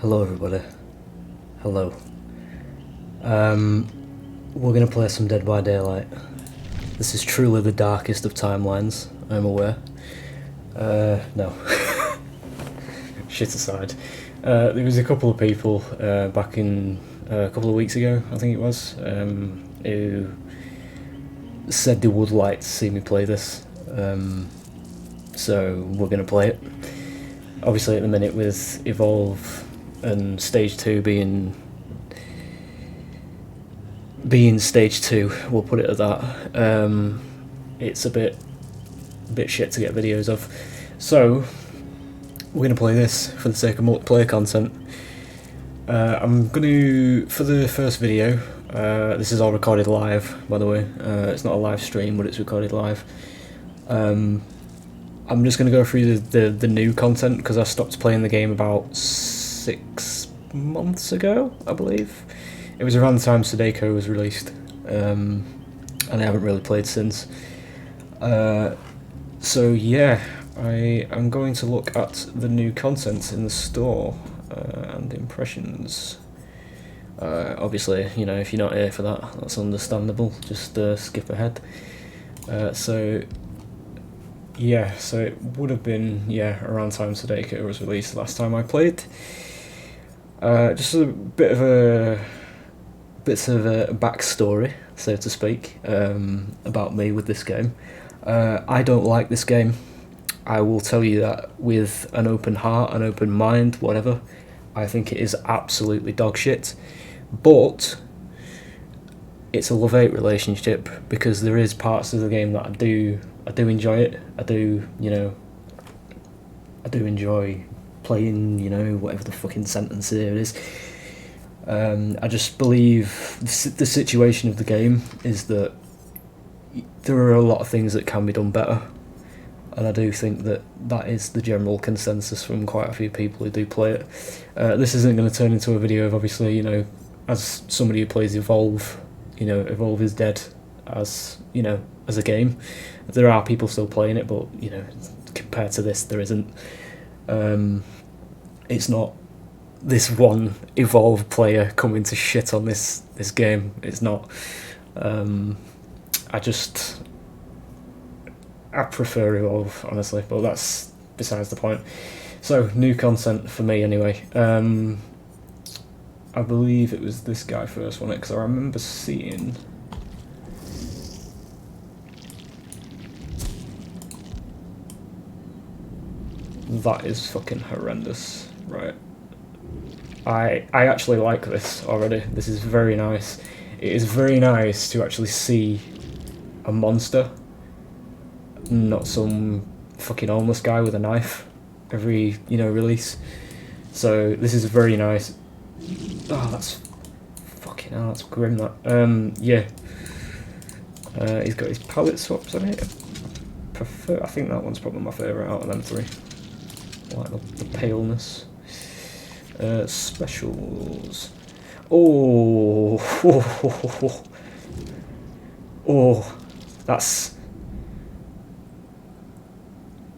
Hello everybody. Hello. We're gonna play some Dead by Daylight. This is truly the darkest of timelines, I'm aware. No. Shit aside. There was a couple of people back in a couple of weeks ago, I think it was, who said they would like to see me play this. So we're gonna play it. Obviously at the minute with Evolve and Stage 2 being Stage 2, we'll put it at that, it's a bit shit to get videos of. So we're going to play this for the sake of multiplayer content. I'm going to, for the first video, this is all recorded live, by the way. It's not a live stream, but it's recorded live. I'm just going to go through the new content, because I stopped playing the game about 6 months ago, I believe. It was around the time Sadeko was released, and I haven't really played since. So yeah, I am going to look at the new content in the store, and impressions. Obviously, you know, if you're not here for that, that's understandable, just skip ahead. So yeah, so it would have been, around time Sadeko was released last time I played. Just a bit of a backstory, so to speak, about me with this game. I don't like this game. I will tell you that with an open heart, an open mind, whatever. I think it is absolutely dog shit. But it's a love-hate relationship, because there is parts of the game that I do enjoy it. I do enjoy playing, whatever the fucking sentence here is. I just believe the situation of the game is that there are a lot of things that can be done better, and I do think that is the general consensus from quite a few people who do play it. This isn't going to turn into a video of, obviously, as somebody who plays Evolve, Evolve is dead as a game. There are people still playing it, but compared to this, there isn't. It's not this one Evolve player coming to shit on this game. It's not. I prefer Evolve, honestly, but that's besides the point. So, new content for me anyway. I believe it was this guy first, wasn't it? Because I remember seeing... That is fucking horrendous. Right. I actually like this already. This is very nice. It is very nice to actually see a monster, not some fucking homeless guy with a knife every, release. So this is very nice. Oh, that's fucking hell, that's grim, that. Yeah. He's got his palette swaps on it. I think that one's probably my favourite out of them three. I like the paleness. Specials. Oh, oh, that's.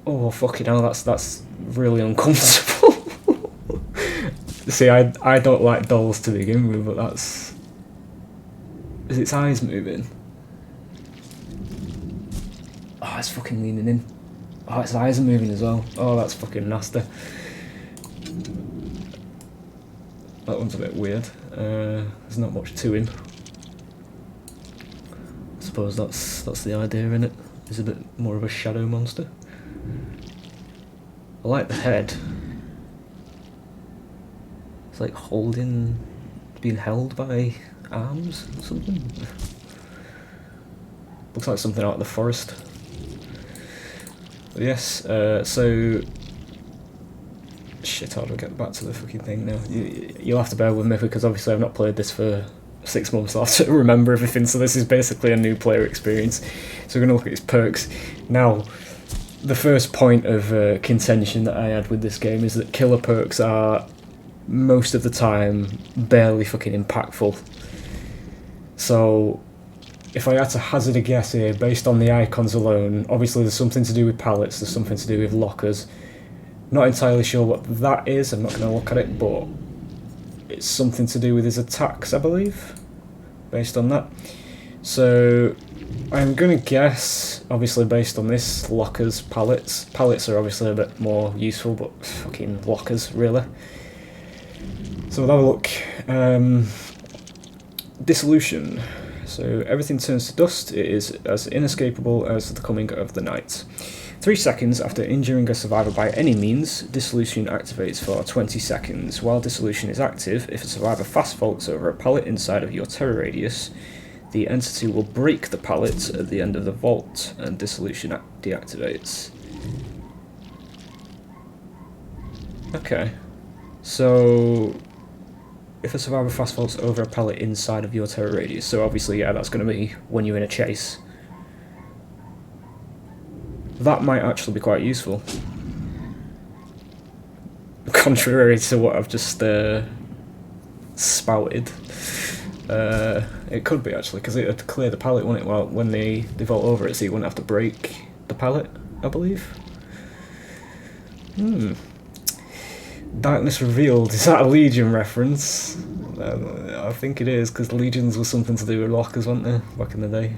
Oh, fucking hell, that's really uncomfortable. See, I don't like dolls to begin with, but that's... Is its eyes moving? Oh, it's fucking leaning in. Oh, its eyes are moving as well. Oh, that's fucking nasty. That one's a bit weird. There's not much to him. I suppose that's the idea in it. He's a bit more of a shadow monster. I like the head. It's like being held by arms or something. Looks like something out of the forest. But yes, so... Shit, how do I get back to the fucking thing now? You'll have to bear with me, because obviously I've not played this for 6 months, so I have to remember everything, so this is basically a new player experience. So we're going to look at its perks. Now, the first point of contention that I had with this game is that killer perks are, most of the time, barely fucking impactful. So, if I had to hazard a guess here, based on the icons alone, obviously there's something to do with pallets, there's something to do with lockers. Not entirely sure what that is, I'm not going to look at it, but it's something to do with his attacks, I believe, based on that. So I'm going to guess, obviously based on this, lockers, pallets. Pallets are obviously a bit more useful, but fucking lockers, really. So we'll have a look. Dissolution. So everything turns to dust. It is as inescapable as the coming of the night. 3 seconds after injuring a survivor by any means, dissolution activates for 20 seconds. While dissolution is active, if a survivor fast vaults over a pallet inside of your terror radius, the entity will break the pallet at the end of the vault, and dissolution deactivates. Okay. So if a survivor fast vaults over a pallet inside of your terror radius, so obviously, yeah, that's going to be when you're in a chase. That might actually be quite useful. Contrary to what I've just spouted. It could be actually, because it would clear the pallet, wouldn't it? Well, when they vault over it, so you wouldn't have to break the pallet, I believe. Darkness Revealed, is that a Legion reference? I think it is, because Legions was something to do with lockers, weren't they, back in the day?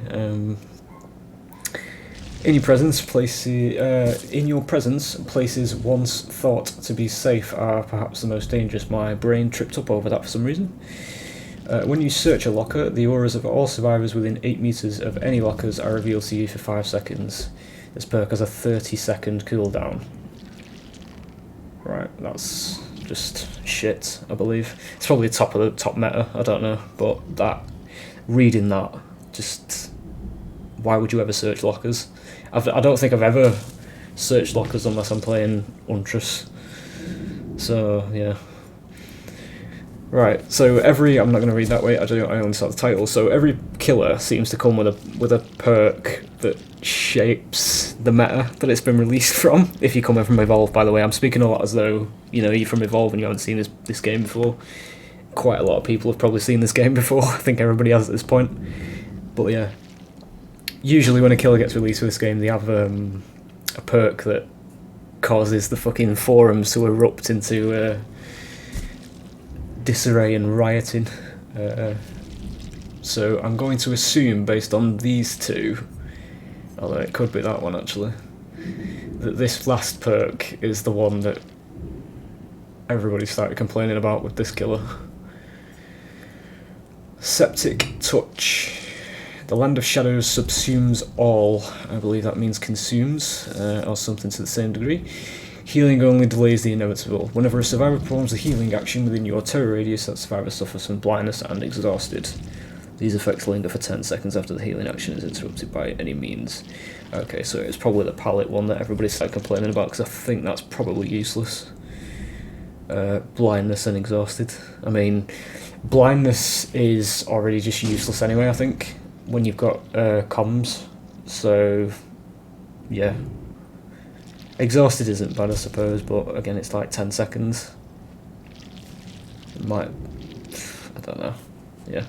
In your presence, places once thought to be safe are perhaps the most dangerous. My brain tripped up over that for some reason. When you search a locker, the auras of all survivors within 8 meters of any lockers are revealed to you for 5 seconds. This perk has a 30-second cooldown. Right, that's just shit, I believe. It's probably top of the top meta, I don't know, but reading that, just, why would you ever search lockers? I don't think I've ever searched lockers unless I'm playing Untras. So, yeah. Right, so I'm not going to read that way, I only saw the title. So every killer seems to come with a perk that shapes the meta that it's been released from. If you're coming from Evolve, by the way, I'm speaking a lot as though, you know, you're from Evolve and you haven't seen this game before. Quite a lot of people have probably seen this game before, I think everybody has at this point. But yeah, usually when a killer gets released for this game, they have a perk that causes the fucking forums to erupt into disarray and rioting. So I'm going to assume, based on these two, although it could be that one actually, that this last perk is the one that everybody started complaining about with this killer. Septic Touch. The Land of Shadows subsumes all. I believe that means consumes, or something to the same degree. Healing only delays the inevitable. Whenever a survivor performs a healing action within your terror radius, that survivor suffers from blindness and exhausted. These effects linger for 10 seconds after the healing action is interrupted by any means. Okay, so it's probably the pallet one that everybody started complaining about, because I think that's probably useless. Blindness and exhausted. I mean, blindness is already just useless anyway, I think, when you've got comms. So, yeah. Exhausted isn't bad, I suppose, but again, it's like 10 seconds. It might... I don't know. Yeah.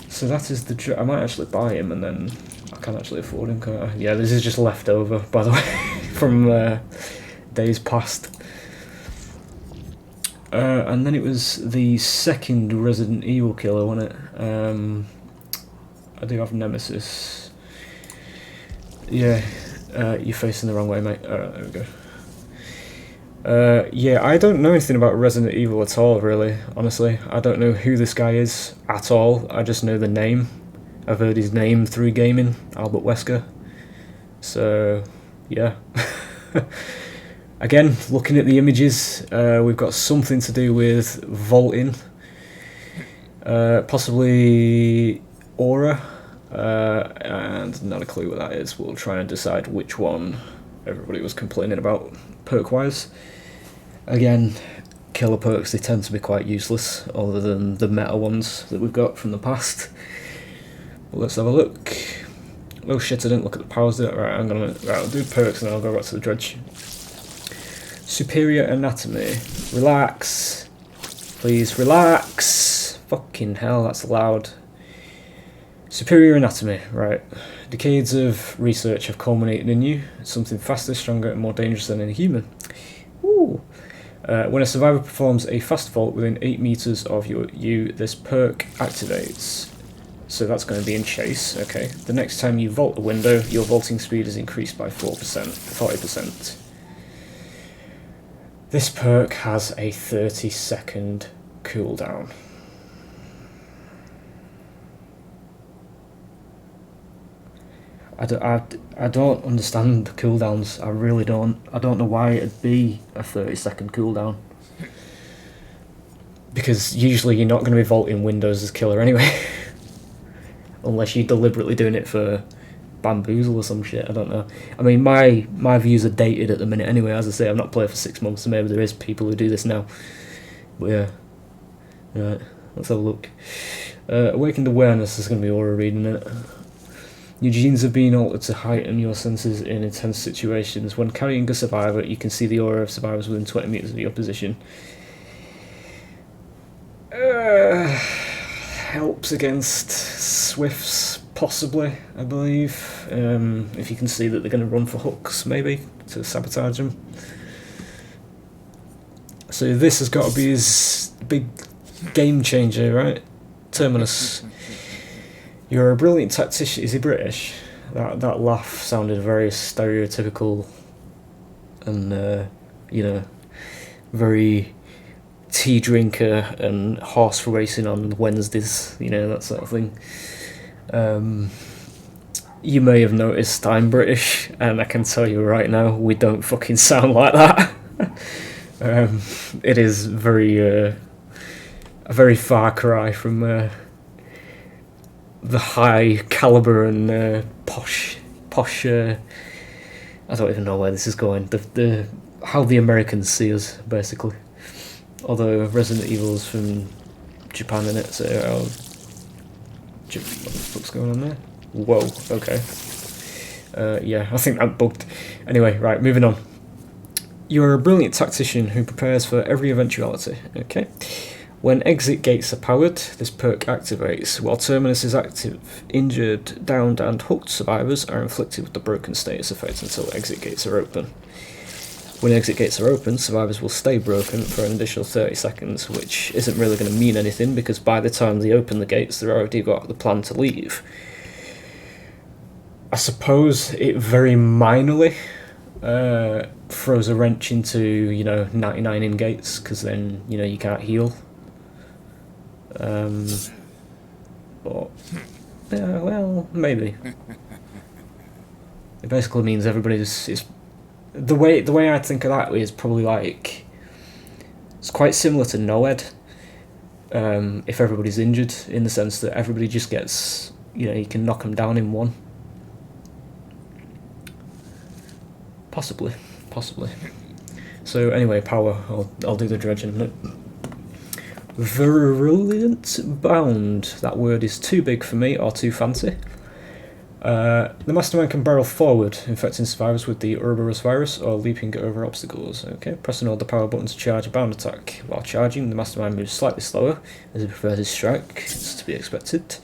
So that is the... I might actually buy him, and then I can actually afford him, can't I? Yeah, this is just leftover, by the way, from days past. And then it was the second Resident Evil killer, wasn't it? I do have Nemesis. Yeah. You're facing the wrong way, mate. Alright, there we go. Yeah, I don't know anything about Resident Evil at all, really, honestly. I don't know who this guy is at all. I just know the name. I've heard his name through gaming, Albert Wesker. So, yeah. Again, looking at the images, we've got something to do with vaulting. Possibly aura. And not a clue what that is. We'll try and decide which one everybody was complaining about perk-wise. Again, killer perks, they tend to be quite useless, other than the meta ones that we've got from the past. But let's have a look. Oh shit, I didn't look at the powers there. Right, I'll do perks and then I'll go back to the dredge. Superior Anatomy. Relax. Please, relax. Fucking hell, that's loud. Superior Anatomy, right. Decades of research have culminated in you. Something faster, stronger, and more dangerous than any human. Ooh. When a survivor performs a fast vault within 8 meters of you, this perk activates. So that's going to be in chase, okay. The next time you vault a window, your vaulting speed is increased by 40%. This perk has a 30-second cooldown. I don't understand the cooldowns. I really don't. I don't know why it'd be a 30-second cooldown. Because usually you're not going to be vaulting windows as killer anyway. Unless you're deliberately doing it for bamboozle or some shit, I don't know. I mean, my views are dated at the minute anyway. As I say, I've not played for 6 months, so maybe there is people who do this now. But yeah. Right, let's have a look. Awakened awareness is going to be aura reading it. Your genes have been altered to heighten your senses in intense situations. When carrying a survivor, you can see the aura of survivors within 20 meters of your position. Helps against swifts, possibly, I believe. If you can see that they're going to run for hooks, maybe, to sabotage them. So this has got to be his big game changer, right? Terminus. You're a brilliant tactician. Is he British? That laugh sounded very stereotypical and, you know, very tea drinker and horse racing on Wednesdays, you know, that sort of thing. You may have noticed I'm British, and I can tell you right now, we don't fucking sound like that. It is a very far cry from the high caliber and posh. I don't even know where this is going. The how the Americans see us, basically. Although Resident Evil's from Japan, innit? So what the fuck's going on there? Whoa. Okay. Yeah, I think that bugged. Anyway, right, moving on. You're a brilliant tactician who prepares for every eventuality. Okay. When exit gates are powered, this perk activates. While Terminus is active, injured, downed and hooked survivors are inflicted with the broken status effect until exit gates are open. When exit gates are open, survivors will stay broken for an additional 30 seconds, which isn't really going to mean anything because by the time they open the gates, they've already got the plan to leave. I suppose it very minorly throws a wrench into, you know, 99 in gates, because then, you know, you can't heal. But yeah, well, maybe. It basically means everybody's the way I think of that is probably like it's quite similar to NOED. If everybody's injured, in the sense that everybody just gets, you know, you can knock them down in one. Possibly. So anyway, power. I'll do the dredging. Virulent Bound. That word is too big for me or too fancy. The Mastermind can barrel forward, infecting survivors with the Ouroboros virus or leaping over obstacles. Okay, press and hold the power button to charge a bound attack. While charging, the Mastermind moves slightly slower, as he prefers his strike. It's to be expected.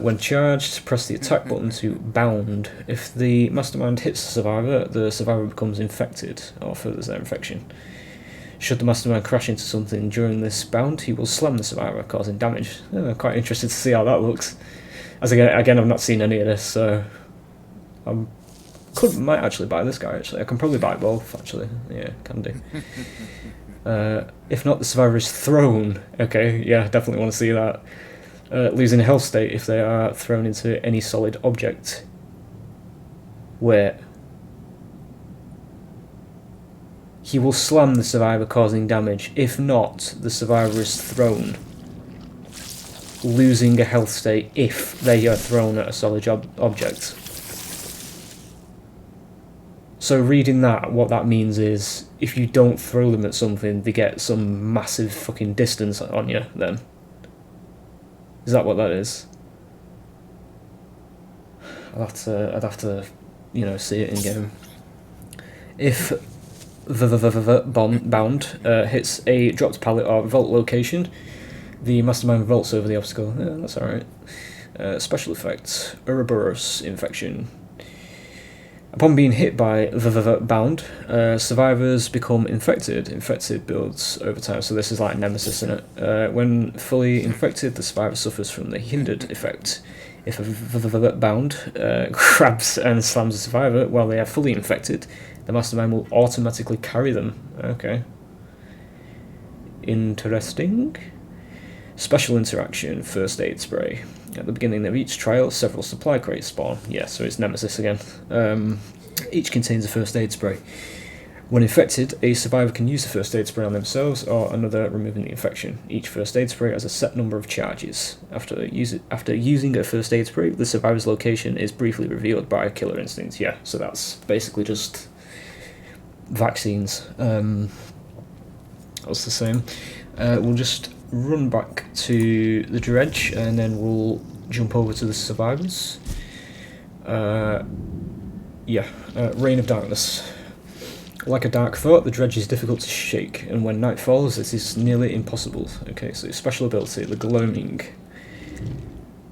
When charged, press the attack button to bound. If the Mastermind hits the survivor becomes infected or furthers their infection. Should the Mastermind crash into something during this bound, he will slam the survivor, causing damage. I'm quite interested to see how that looks. As again, I've not seen any of this, so might actually buy this guy. Actually, I can probably buy both. Actually, yeah, can do. If not, the survivor is thrown. Okay, yeah, definitely want to see that. Losing a health state if they are thrown into any solid object. Wait. He will slam the survivor, causing damage. If not, the survivor is thrown, losing a health state if they are thrown at a solid object. So reading that, what that means is, if you don't throw them at something, they get some massive fucking distance on you, then. Is that what that is? I'd have to, you know, see it in game. If bound hits a dropped pallet or vault location, the Mastermind vaults over the obstacle. Yeah, that's alright. Special effects. Ouroboros infection. Upon being hit by bound, survivors become infected. Infected builds over time, so this is like Nemesis in it. When fully infected, the survivor suffers from the hindered effect. If a bound grabs and slams the survivor while they are fully infected, the mastermind will automatically carry them. Okay. Interesting. Special interaction, first aid spray. At the beginning of each trial, several supply crates spawn. Yeah, so it's Nemesis again. Each contains a first aid spray. When infected, a survivor can use the first aid spray on themselves or another, removing the infection. Each first aid spray has a set number of charges. After using a first aid spray, the survivor's location is briefly revealed by killer instincts. Yeah, so that's basically just vaccines. That's the same. We'll just run back to the dredge and then we'll jump over to the survivors. Reign of Darkness. Like a dark thought, the dredge is difficult to shake, and when night falls, it is nearly impossible. Okay, so special ability, the gloaming.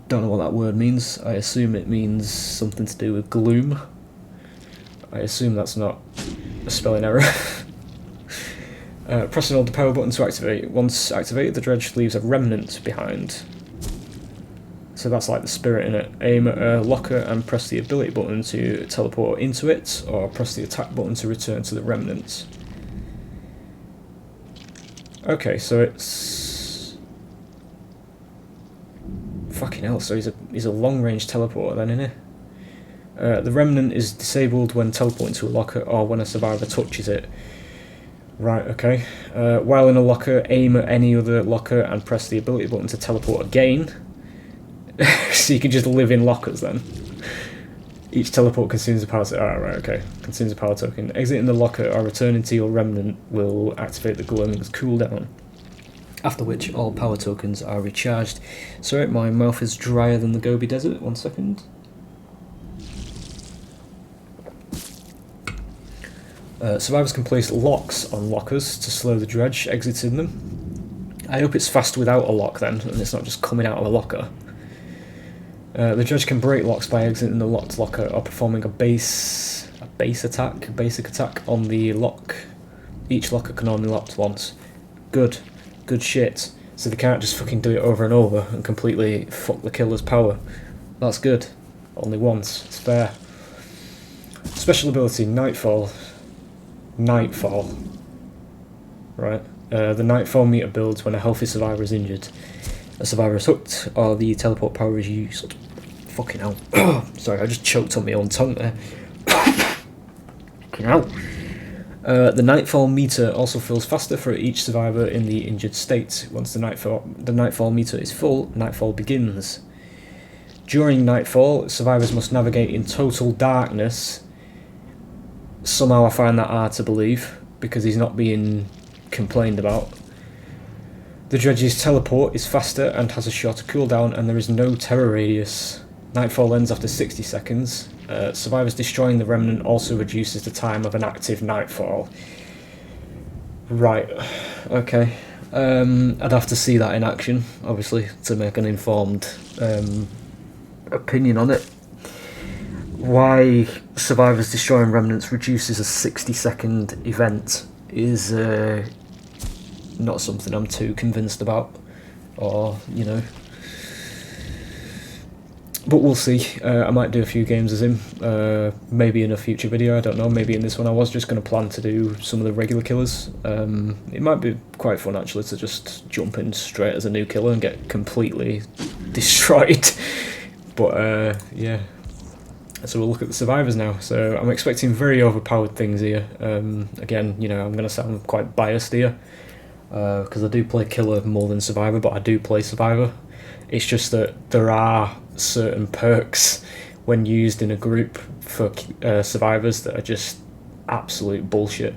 Don't know what that word means. I assume it means something to do with gloom. I assume that's not a spelling error. Press and hold the power button to activate. Once activated, the dredge leaves a remnant behind. So that's like the spirit in it. Aim at a locker and press the ability button to teleport into it, or press the attack button to return to the remnant. Okay, so it's... Fucking hell, so he's a long-range teleporter then, isn't he? The remnant is disabled when teleporting to a locker or when a survivor touches it. Right, okay. While in a locker, aim at any other locker and press the ability button to teleport again. So you can just live in lockers then. Each teleport consumes a power token. Ah, right, okay. Consumes a power token. Exiting the locker or returning to your remnant will activate the gloaming's cooldown. After which, all power tokens are recharged. Sorry, my mouth is drier than the Gobi Desert. 1 second. Survivors can place locks on lockers to slow the dredge exiting them. I hope it's fast without a lock then, and it's not just coming out of a locker. The dredge can break locks by exiting the locked locker or performing a basic attack on the lock. Each locker can only lock once. Good shit. So they can't just fucking do it over and over and completely fuck the killer's power. That's good. Only once. It's fair. Special ability, Nightfall. Right. The Nightfall meter builds when a healthy survivor is injured. A survivor is hooked, or the teleport power is used. Fucking hell. Sorry, I just choked on my own tongue there. Fucking hell. The Nightfall meter also fills faster for each survivor in the injured state. Once the Nightfall meter is full, Nightfall begins. During Nightfall, survivors must navigate in total darkness. Somehow I find that hard to believe, because he's not being complained about. The dredge's teleport is faster and has a shorter cooldown, and there is no terror radius. Nightfall ends after 60 seconds. Survivors destroying the remnant also reduces the time of an active nightfall. Right, okay. I'd have to see that in action, obviously, to make an informed opinion on it. Why survivors destroying remnants reduces a 60-second event is not something I'm too convinced about, or, you know. But we'll see. I might do a few games as him, maybe in a future video, I don't know, maybe in this one. I was just going to plan to do some of the regular killers. It might be quite fun actually to just jump in straight as a new killer and get completely destroyed. But yeah. So we'll look at the survivors now. So I'm expecting very overpowered things here. Again, you know, I'm going to sound quite biased here, because I do play killer more than survivor, but I do play survivor. It's just that there are certain perks when used in a group for survivors that are just absolute bullshit.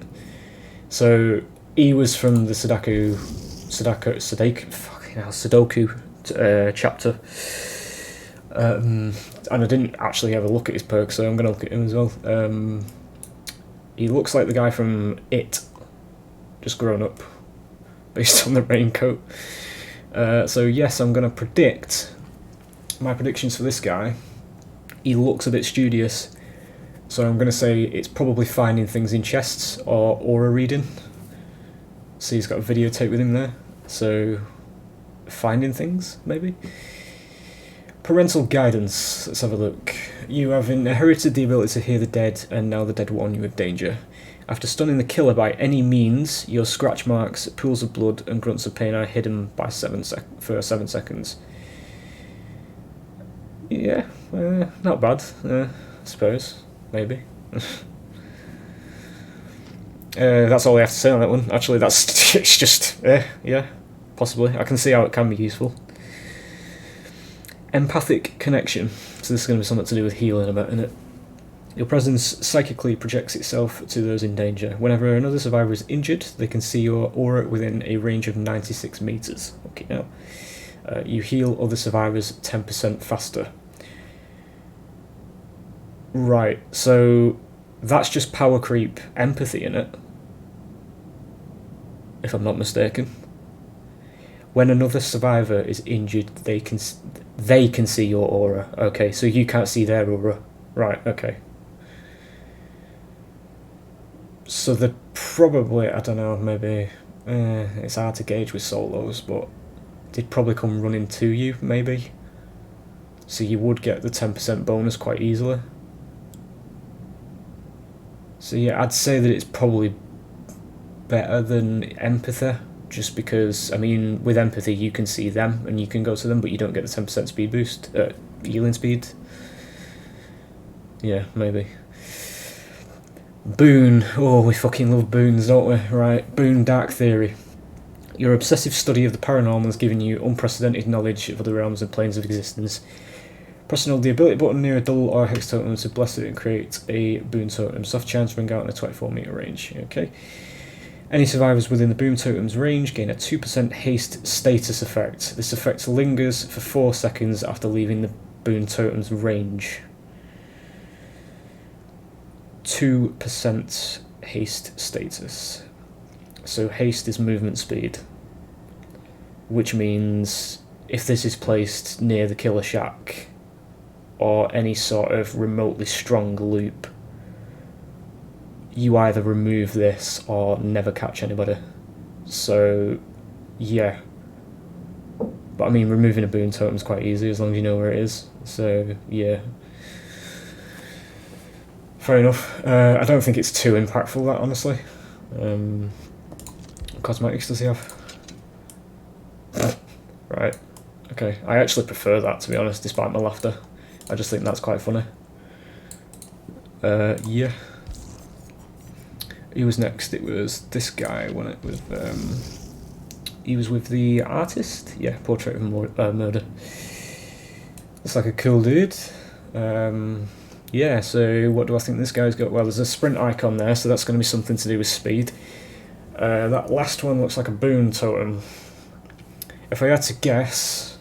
So he was from the Sudoku chapter. And I didn't actually ever look at his perks, so I'm going to look at him as well. He looks like the guy from It, just grown up, based on the raincoat. So yes, I'm going to predict my predictions for this guy. He looks a bit studious. So I'm going to say it's probably finding things in chests or aura reading. See, he's got a videotape with him there. So, finding things, maybe? Parental guidance. Let's have a look. You have inherited the ability to hear the dead, and now the dead warn you of danger. After stunning the killer by any means, your scratch marks, pools of blood, and grunts of pain are hidden by for 7 seconds. Yeah, not bad, I suppose. Maybe. That's all I have to say on that one. Actually, that's it's just, yeah, possibly. I can see how it can be useful. Empathic Connection. So this is going to be something to do with healing a bit, isn't it? Your presence psychically projects itself to those in danger. Whenever another survivor is injured, they can see your aura within a range of 96 meters. Okay, now. You heal other survivors 10% faster. Right, so that's just power creep empathy in it, if I'm not mistaken. When another survivor is injured, they can see your aura. Okay, so you can't see their aura. Right, okay. So they're probably, I don't know, maybe it's hard to gauge with solos, but they'd probably come running to you, maybe. So you would get the 10% bonus quite easily. So yeah, I'd say that it's probably better than empathy, just because, I mean, with empathy you can see them and you can go to them, but you don't get the 10% speed boost, healing speed. Yeah, maybe. Boon. Oh, we fucking love boons, don't we? Right, Boon Dark Theory. Your obsessive study of the paranormal has given you unprecedented knowledge of other realms and planes of existence. Press and hold the ability button near a double or hex totem to bless it and create a boon totem. Soft chance ring out in a 24-meter range. Okay. Any survivors within the boon totem's range gain a 2% haste status effect. This effect lingers for 4 seconds after leaving the boon totem's range. 2% haste status. So haste is movement speed, which means if this is placed near the killer shack or any sort of remotely strong loop, you either remove this or never catch anybody. So yeah, but I mean, removing a boon totem is quite easy as long as you know where it is. So yeah, fair enough. I don't think it's too impactful, that, honestly. Cosmetics does he have? Right, okay. I actually prefer that, to be honest, despite my laughter. I just think that's quite funny. Yeah. Who was next? It was this guy, wasn't it? With he was with the artist? Yeah, Portrait of Murder. Looks like a cool dude. Yeah, so what do I think this guy's got? Well, there's a sprint icon there, so that's going to be something to do with speed. That last one looks like a boon totem. If I had to guess,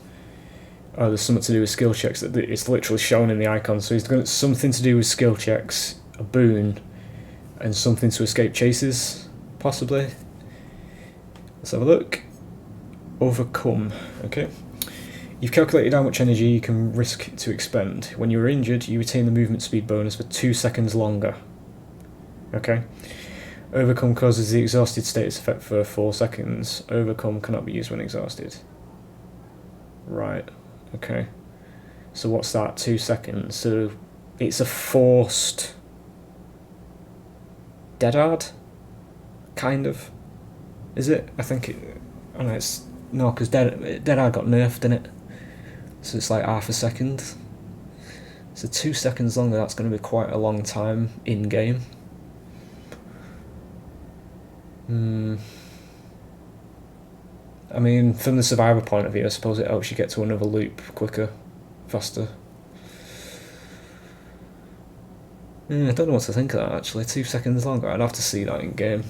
oh, there's something to do with skill checks. It's literally shown in the icon, so he's got something to do with skill checks, a boon, and something to escape chases, possibly. Let's have a look. Overcome. Okay. You've calculated how much energy you can risk to expend. When you are injured, you retain the movement speed bonus for 2 seconds longer. Okay. Overcome causes the exhausted status effect for 4 seconds. Overcome cannot be used when exhausted. Right. Okay. So what's that? 2 seconds. So it's a forced dead hard? Kind of. Is it? I think it... Oh no, it's... No, because dead hard got nerfed, didn't it? So it's like half a second. So 2 seconds longer, that's going to be quite a long time in-game. I mean, from the survivor point of view, I suppose it helps you get to another loop quicker, faster. I don't know what to think of that, actually. 2 seconds longer, I'd have to see that in-game.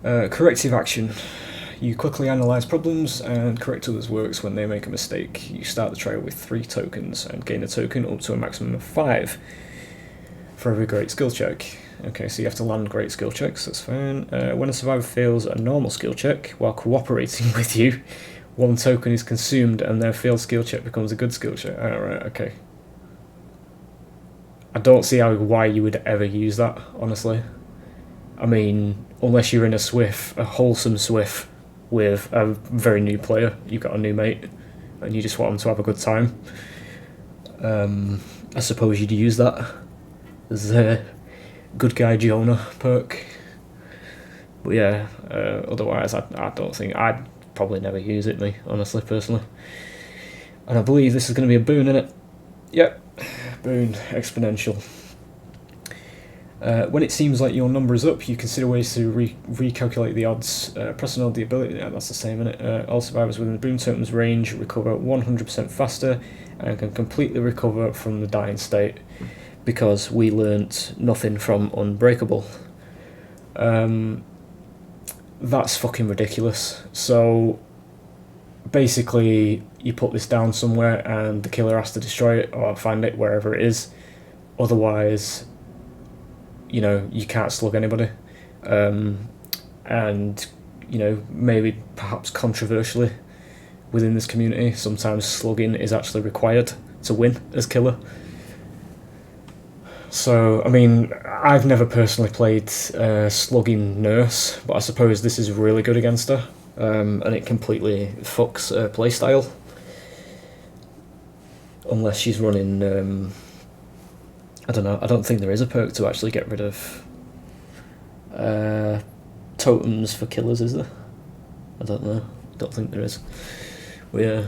Corrective action. You quickly analyse problems and correct others' works when they make a mistake. You start the trail with 3 tokens and gain a token up to a maximum of 5 for every great skill check. Okay, so you have to land great skill checks, that's fine. When a survivor fails a normal skill check while cooperating with you, 1 token is consumed and their failed skill check becomes a good skill check. Alright, okay. I don't see why you would ever use that, honestly. I mean, unless you're in a swift, a wholesome swift with a very new player, you've got a new mate, and you just want them to have a good time. I suppose you'd use that as a good guy Jonah perk. But yeah, otherwise I don't think, I'd probably never use it, me, honestly, personally. And I believe this is going to be a boon, innit? Yep, boon, exponential. When it seems like your number is up, you consider ways to recalculate the odds. Pressing on the ability, yeah, that's the same, innit? All survivors within the boon totem's range recover 100% faster and can completely recover from the dying state, because we learnt nothing from Unbreakable. That's fucking ridiculous. So basically, you put this down somewhere and the killer has to destroy it or find it wherever it is. Otherwise, you know, you can't slug anybody. And, you know, maybe perhaps controversially within this community, sometimes slugging is actually required to win as killer. So, I mean, I've never personally played slugging nurse, but I suppose this is really good against her, and it completely fucks her playstyle. Unless she's running, I don't know, I don't think there is a perk to actually get rid of totems for killers, is there? I don't know, don't think there is. But yeah.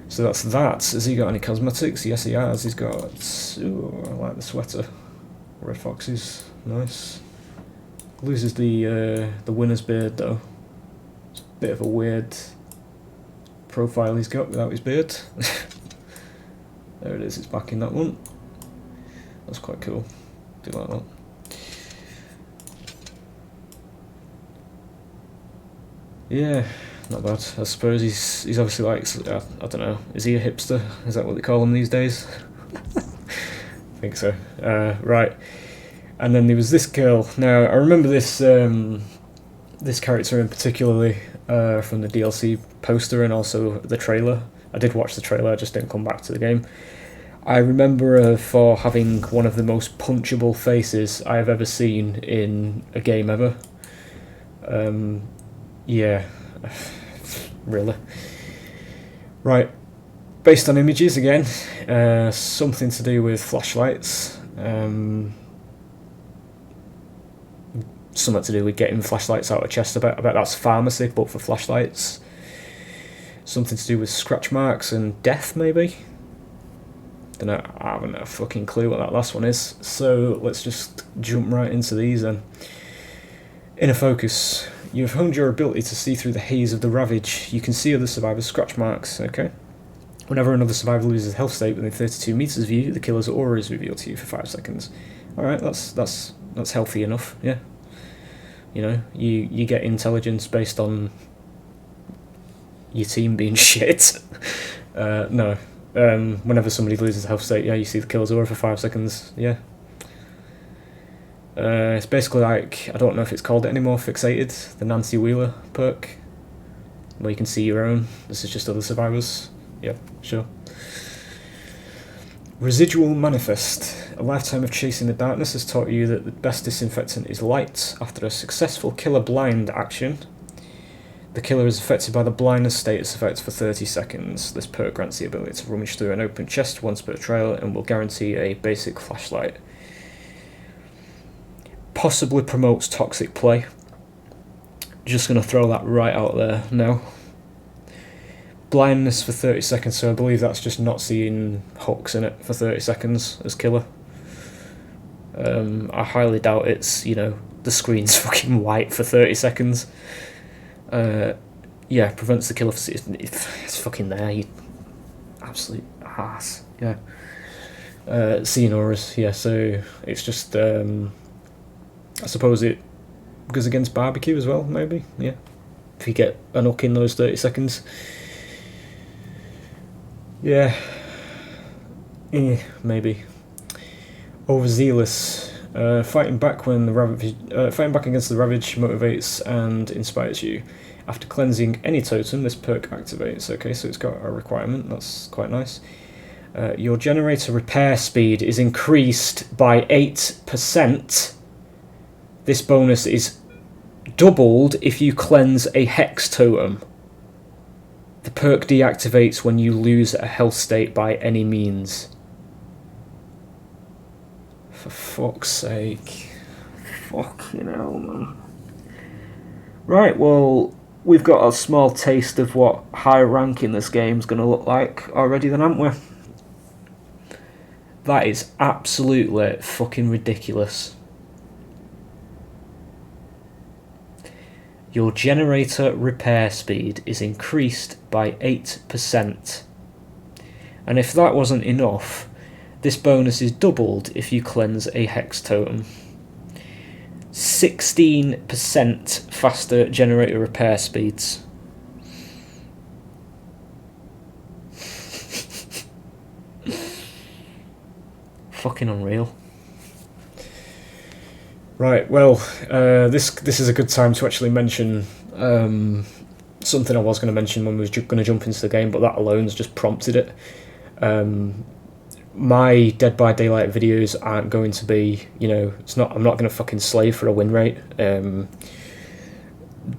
So that's that. Has he got any cosmetics? Yes, he has. He's got... Ooh, I like the sweater. Red foxes. Nice. Loses the winner's beard, though. It's a bit of a weird profile he's got without his beard. There it is. It's back in that one. That's quite cool. Do like that. Yeah. Not bad. I suppose he's obviously like, I don't know, is he a hipster? Is that what they call him these days? I think so. Right. And then there was this girl. Now, I remember this this character in particularly from the DLC poster and also the trailer. I did watch the trailer, I just didn't come back to the game. I remember her for having one of the most punchable faces I have ever seen in a game ever. Yeah. Really. Right. Based on images again, something to do with flashlights. Something to do with getting flashlights out of chest. I bet that's pharmacy, but for flashlights. Something to do with scratch marks and death, maybe? Don't know, I haven't a fucking clue what that last one is. So let's just jump right into these then. Inner focus. You have honed your ability to see through the haze of the ravage. You can see other survivors' scratch marks. Okay. Whenever another survivor loses health state within 32 meters of you, the killer's aura is revealed to you for 5 seconds. All right, that's healthy enough. Yeah. You know, you get intelligence based on your team being shit. No. Whenever somebody loses health state, yeah, you see the killer's aura for 5 seconds. Yeah. It's basically like, I don't know if it's called it anymore, Fixated, the Nancy Wheeler perk, where you can see your own. This is just other survivors. Yeah, sure. Residual Manifest. A lifetime of chasing the darkness has taught you that the best disinfectant is light. After a successful killer blind action, the killer is affected by the blindness status effect for 30 seconds. This perk grants the ability to rummage through an open chest once per trial and will guarantee a basic flashlight. Possibly promotes toxic play. Just going to throw that right out there now. Blindness for 30 seconds, so I believe that's just not seeing hooks in it for 30 seconds as killer. I highly doubt it's, you know, the screen's fucking white for 30 seconds. Yeah, prevents the killer from it's fucking there, you absolute ass. Yeah. Seeing auras, yeah, so it's just I suppose it goes against barbecue as well, maybe, yeah. If you get an hook in those 30 seconds. Yeah. Maybe. Overzealous. Fighting back when the fighting back against the ravage motivates and inspires you. After cleansing any totem, this perk activates. Okay, so it's got a requirement, that's quite nice. Your generator repair speed is increased by 8%. This bonus is doubled if you cleanse a hex totem. The perk deactivates when you lose a health state by any means. For fuck's sake. Fucking hell, man. Right, well, we've got a small taste of what high rank in this game is going to look like already then, haven't we? That is absolutely fucking ridiculous. Your generator repair speed is increased by 8%. And if that wasn't enough, this bonus is doubled if you cleanse a hex totem. 16% faster generator repair speeds. Fucking unreal. Right, well, this is a good time to actually mention something I was going to mention when we was going to jump into the game, but that alone's just prompted it. My Dead by Daylight videos aren't going to be, I'm not going to fucking slave for a win rate.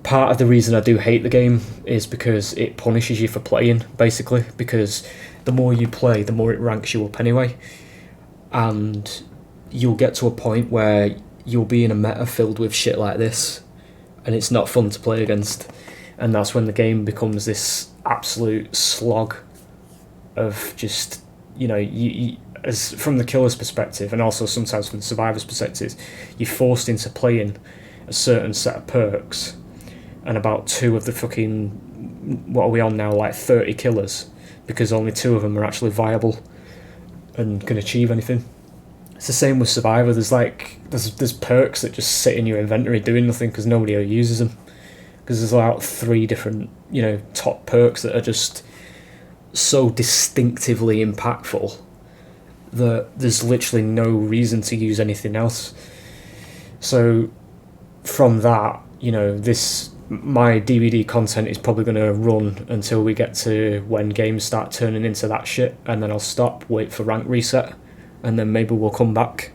Part of the reason I do hate the game is because it punishes you for playing, basically, because the more you play, the more it ranks you up anyway. And you'll get to a point where you'll be in a meta filled with shit like this, and it's not fun to play against. And that's when the game becomes this absolute slog of just, you as from the killer's perspective, and also sometimes from the survivor's perspective, you're forced into playing a certain set of perks, and about 2 of the fucking, what are we on now, like 30 killers, because only 2 of them are actually viable and can achieve anything. It's the same with Survivor. There's perks that just sit in your inventory doing nothing because nobody ever uses them. Because there's about 3 different, top perks that are just so distinctively impactful that there's literally no reason to use anything else. So from that, my DVD content is probably going to run until we get to when games start turning into that shit, and then I'll stop, wait for rank reset, and then maybe we'll come back.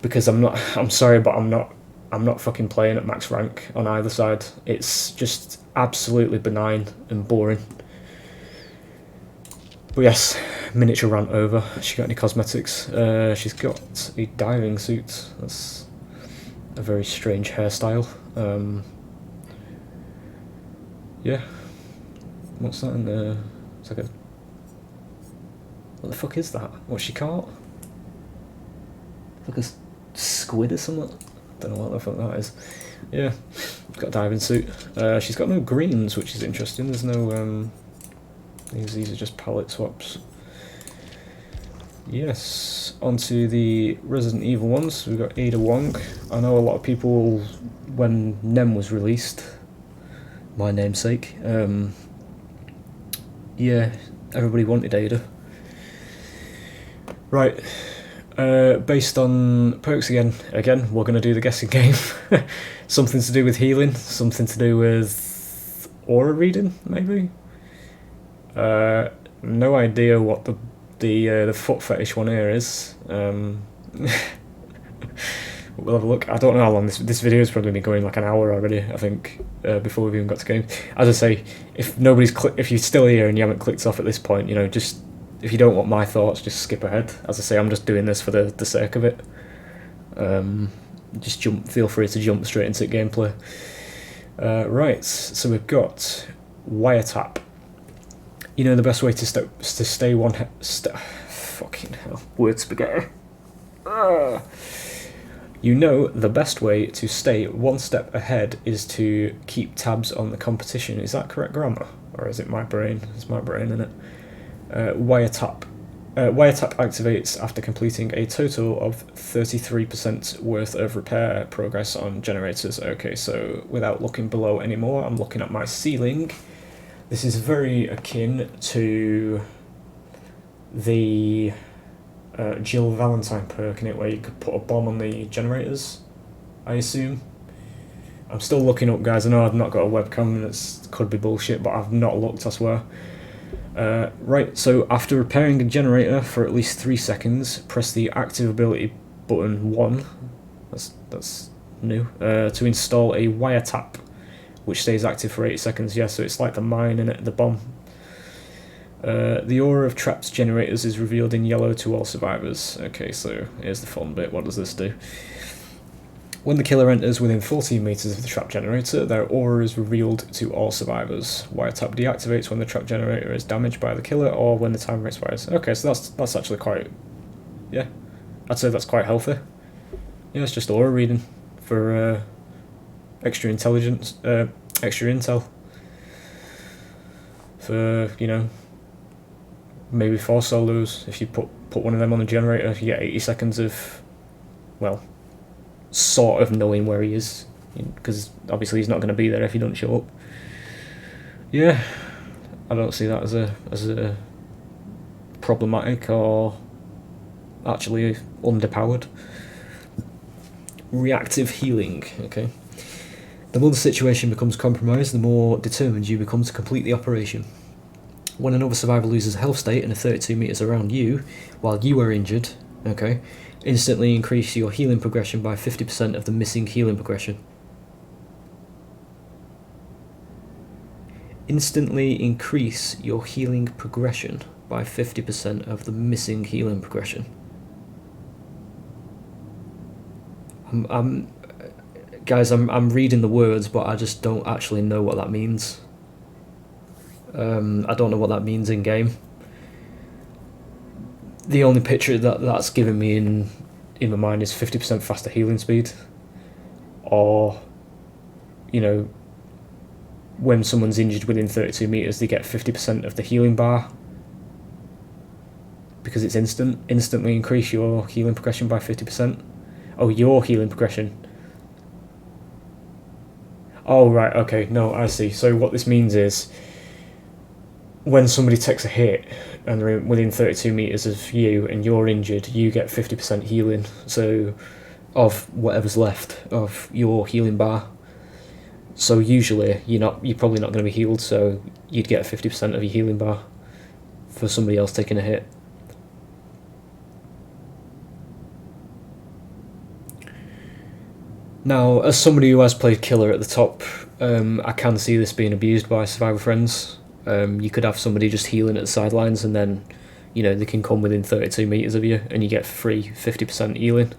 Because I'm sorry, but I'm not fucking playing at max rank on either side. It's just absolutely benign and boring. But yes, miniature rant over. She got any cosmetics? She's got a diving suit. That's a very strange hairstyle. Yeah. What's that in there? It's like a... What the fuck is that? What's she caught? Like a squid or something? Don't know what the fuck that is. Yeah, got a diving suit. She's got no greens, which is interesting. There's no... These are just palette swaps. Yes, onto the Resident Evil ones. We've got Ada Wong. I know a lot of people, when Nem was released, my namesake, yeah, everybody wanted Ada. Right, based on perks again, we're going to do the guessing game. Something to do with healing, something to do with aura reading, maybe? No idea what the foot fetish one here is. We'll have a look. I don't know how long this video has probably been going, like an hour already, I think, before we've even got to game. As I say, if you're still here and you haven't clicked off at this point, just if you don't want my thoughts, just skip ahead. As I say, I'm just doing this for the sake of it. Just feel free to jump straight into gameplay. Right, so we've got wiretap. The best way to stay one... fucking hell. Word spaghetti. The best way to stay one step ahead is to keep tabs on the competition. Is that correct grammar? Or is it my brain? It's my brain, isn't it? Wiretap. Wiretap activates after completing a total of 33% worth of repair progress on generators. Okay, so without looking below anymore, I'm looking at my ceiling. This is very akin to the Jill Valentine perk in it, where you could put a bomb on the generators, I assume. I'm still looking up, guys. I know I've not got a webcam, and it could be bullshit, but I've not looked, I swear. Right, so after repairing a generator for at least 3 seconds, press the active ability button 1, that's new, to install a wiretap, which stays active for 8 seconds. Yeah, so it's like the mine and the bomb. The aura of trapped generators is revealed in yellow to all survivors. Okay, so here's the fun bit. What does this do? When the killer enters within 14 meters of the trap generator, their aura is revealed to all survivors. Wiretap deactivates when the trap generator is damaged by the killer or when the timer expires. Okay, so that's actually quite, yeah, I'd say that's quite healthy. Yeah, it's just aura reading for extra intelligence, extra intel. For, you know, maybe 4 solos. If you put one of them on the generator, you get 80 seconds of, well, sort of knowing where he is, because obviously he's not going to be there if he doesn't show up. Yeah, I don't see that as a problematic or actually underpowered. Reactive healing. Okay. The more the situation becomes compromised, the more determined you become to complete the operation. When another survivor loses a health state and are 32 meters around you, while you are injured, okay, instantly increase your healing progression by 50% of the missing healing progression. Instantly increase your healing progression by 50% of the missing healing progression. Guys, I'm reading the words, but I just don't actually know what that means. I don't know what that means in game. The only picture that's given me in my mind is 50% faster healing speed, or, you know, when someone's injured within 32 meters, they get 50% of the healing bar because it's instantly increase your healing progression by 50%. Oh, your healing progression. Oh, right, okay, no, I see. So what this means is, when somebody takes a hit and they're within 32 meters of you and you're injured, you get 50% healing, so of whatever's left of your healing bar. So usually you're probably not going to be healed, so you'd get 50% of your healing bar for somebody else taking a hit. Now, as somebody who has played killer at the top, I can see this being abused by survivor friends. You could have somebody just healing at the sidelines, and then, you know, they can come within 32 meters of you, and you get free 50% healing.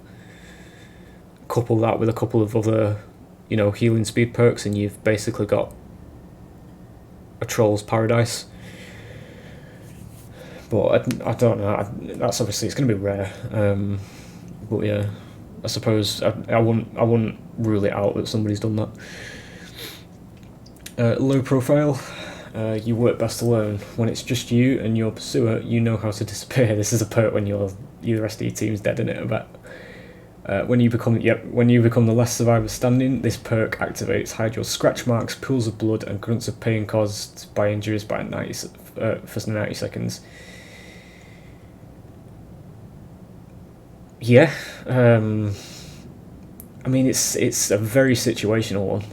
Couple that with a couple of other, you know, healing speed perks, and you've basically got a troll's paradise. But I don't know. That's obviously, it's going to be rare. But yeah, I suppose I wouldn't rule it out that somebody's done that. Low profile. You work best alone. When it's just you and your pursuer, you know how to disappear. This is a perk when the rest of your team's dead in it, I bet. When you become the last survivor standing, this perk activates. Hide your scratch marks, pools of blood, and grunts of pain caused by injuries for 90 seconds. Yeah, I mean, it's a very situational one,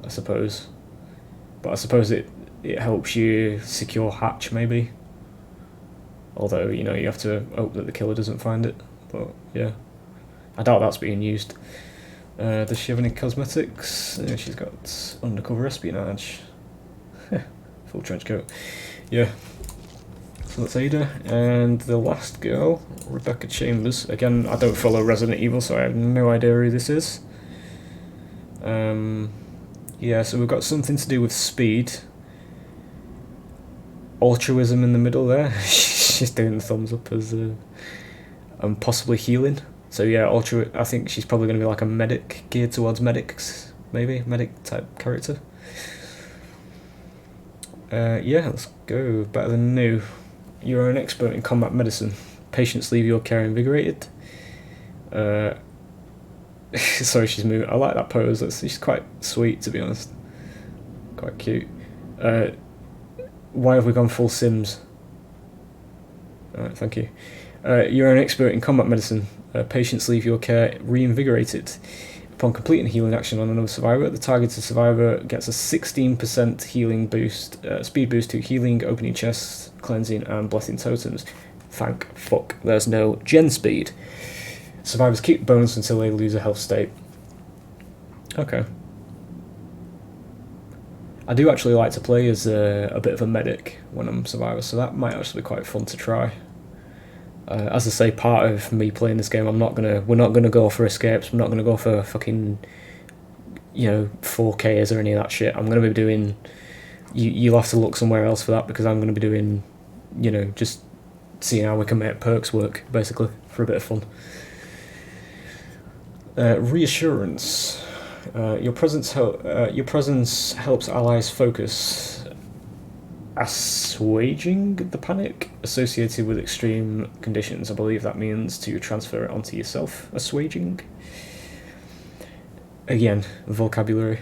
I suppose. But I suppose it helps you secure hatch, maybe. Although, you know, you have to hope that the killer doesn't find it. But yeah, I doubt that's being used. Does she have any cosmetics? She's got undercover espionage. Full trench coat. Yeah. So that's Ada. And the last girl, Rebecca Chambers. Again, I don't follow Resident Evil, so I have no idea who this is. Yeah, so we've got something to do with speed. Altruism in the middle there. She's doing the thumbs up as and possibly healing. So yeah, I think she's probably going to be like a medic, geared towards medics, maybe medic type character. Yeah, let's go. Better than new. You are an expert in combat medicine. Patients leave your care invigorated. Sorry, she's moving. I like that pose. She's quite sweet, to be honest. Quite cute. Why have we gone full Sims? Alright, thank you. You're an expert in combat medicine. Patients leave your care reinvigorated. Upon completing healing action on another survivor, the targeted survivor gets a 16% healing boost, speed boost to healing, opening chests, cleansing, and blessing totems. Thank fuck there's no gen speed. Survivors keep bonus until they lose a health state. Okay. I do actually like to play as a bit of a medic when I'm survivor, so that might actually be quite fun to try. As I say, part of me playing this game, we're not gonna go for escapes. We're not gonna go for fucking, 4Ks or any of that shit. I'm gonna be doing. You'll have to look somewhere else for that, because I'm gonna be doing, just seeing how we can make perks work, basically, for a bit of fun. Reassurance. Your presence helps allies focus, assuaging the panic associated with extreme conditions. I believe that means to transfer it onto yourself. Assuaging. Again, vocabulary.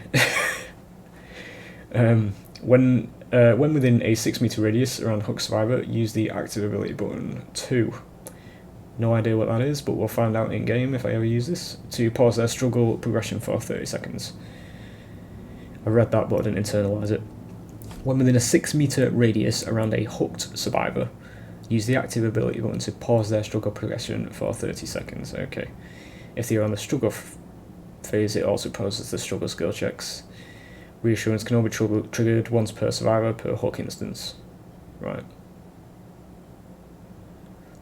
When within a 6-meter radius around Hook Survivor, use the active ability button 2. No idea what that is, but we'll find out in game if I ever use this. To pause their struggle progression for 30 seconds. I read that, but I didn't internalise it. When within a 6-meter radius around a hooked survivor, use the active ability button to pause their struggle progression for 30 seconds. Okay. If they are on the struggle phase, it also pauses the struggle skill checks. Reassurance can only be triggered once per survivor per hook instance. Right.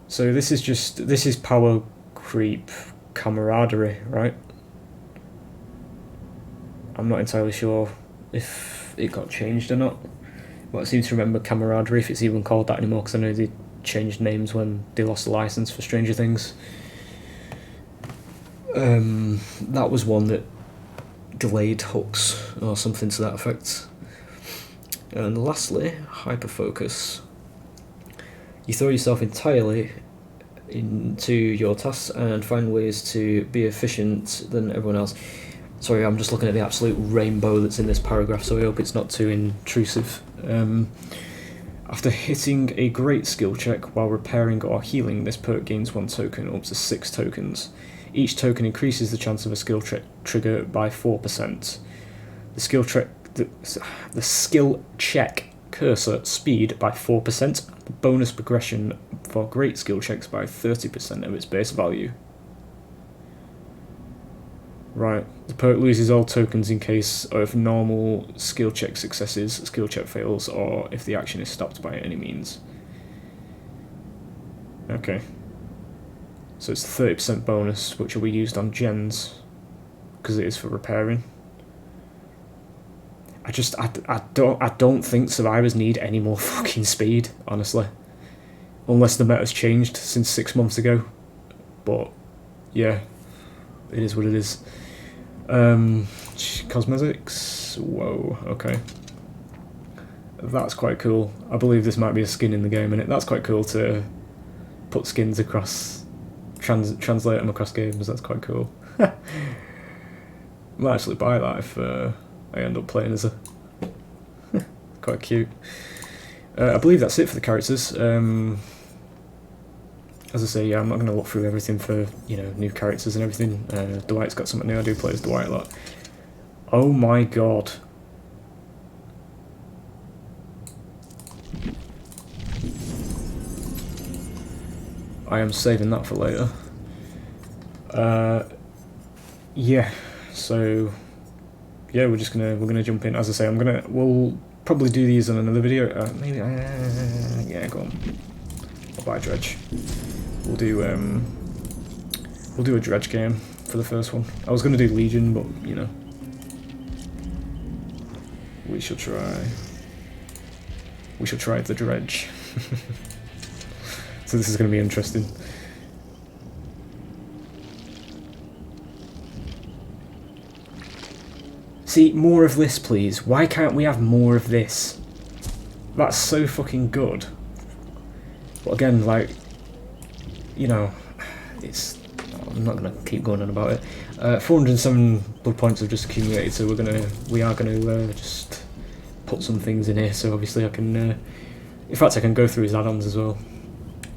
So this is power creep camaraderie, right? I'm not entirely sure if it got changed or not. But I seem to remember camaraderie, if it's even called that anymore, because I know they changed names when they lost the license for Stranger Things. That was one that delayed hooks or something to that effect. And lastly, hyperfocus. You throw yourself entirely into your tasks and find ways to be efficient than everyone else. Sorry, I'm just looking at the absolute rainbow that's in this paragraph, so I hope it's not too intrusive. After hitting a great skill check while repairing or healing, this perk gains 1 token, up to 6 tokens. Each token increases the chance of a skill trigger by 4%. The skill check cursor speed by 4%, bonus progression for great skill checks by 30% of its base value. Right, the perk loses all tokens in case of normal skill check successes, skill check fails, or if the action is stopped by any means. Okay. So it's 30% bonus, which will be used on gens, because it is for repairing. I don't think survivors need any more fucking speed, honestly. Unless the meta's changed since 6 months ago. But, yeah. It is what it is. Cosmetics. Whoa, okay. That's quite cool. I believe this might be a skin in the game, innit? That's quite cool to put skins across, translate them across games. That's quite cool. I might actually buy that if I end up playing as a... quite cute. I believe that's it for the characters. As I say, yeah, I'm not going to look through everything for, new characters and everything. Dwight's got something new. I do play as Dwight a lot. Oh my god. I am saving that for later. Yeah, so yeah, we're gonna jump in. As I say, we'll probably do these on another video. Maybe yeah, go on. I'll buy Dredge. We'll do a Dredge game for the first one. I was gonna do Legion, but we shall try. We shall try the Dredge. So this is gonna be interesting. See, more of this, please. Why can't we have more of this? That's so fucking good. But again, like, it's... I'm not going to keep going on about it. 407 blood points have just accumulated, so we are gonna just put some things in here, so obviously I can... in fact, I can go through his add-ons as well,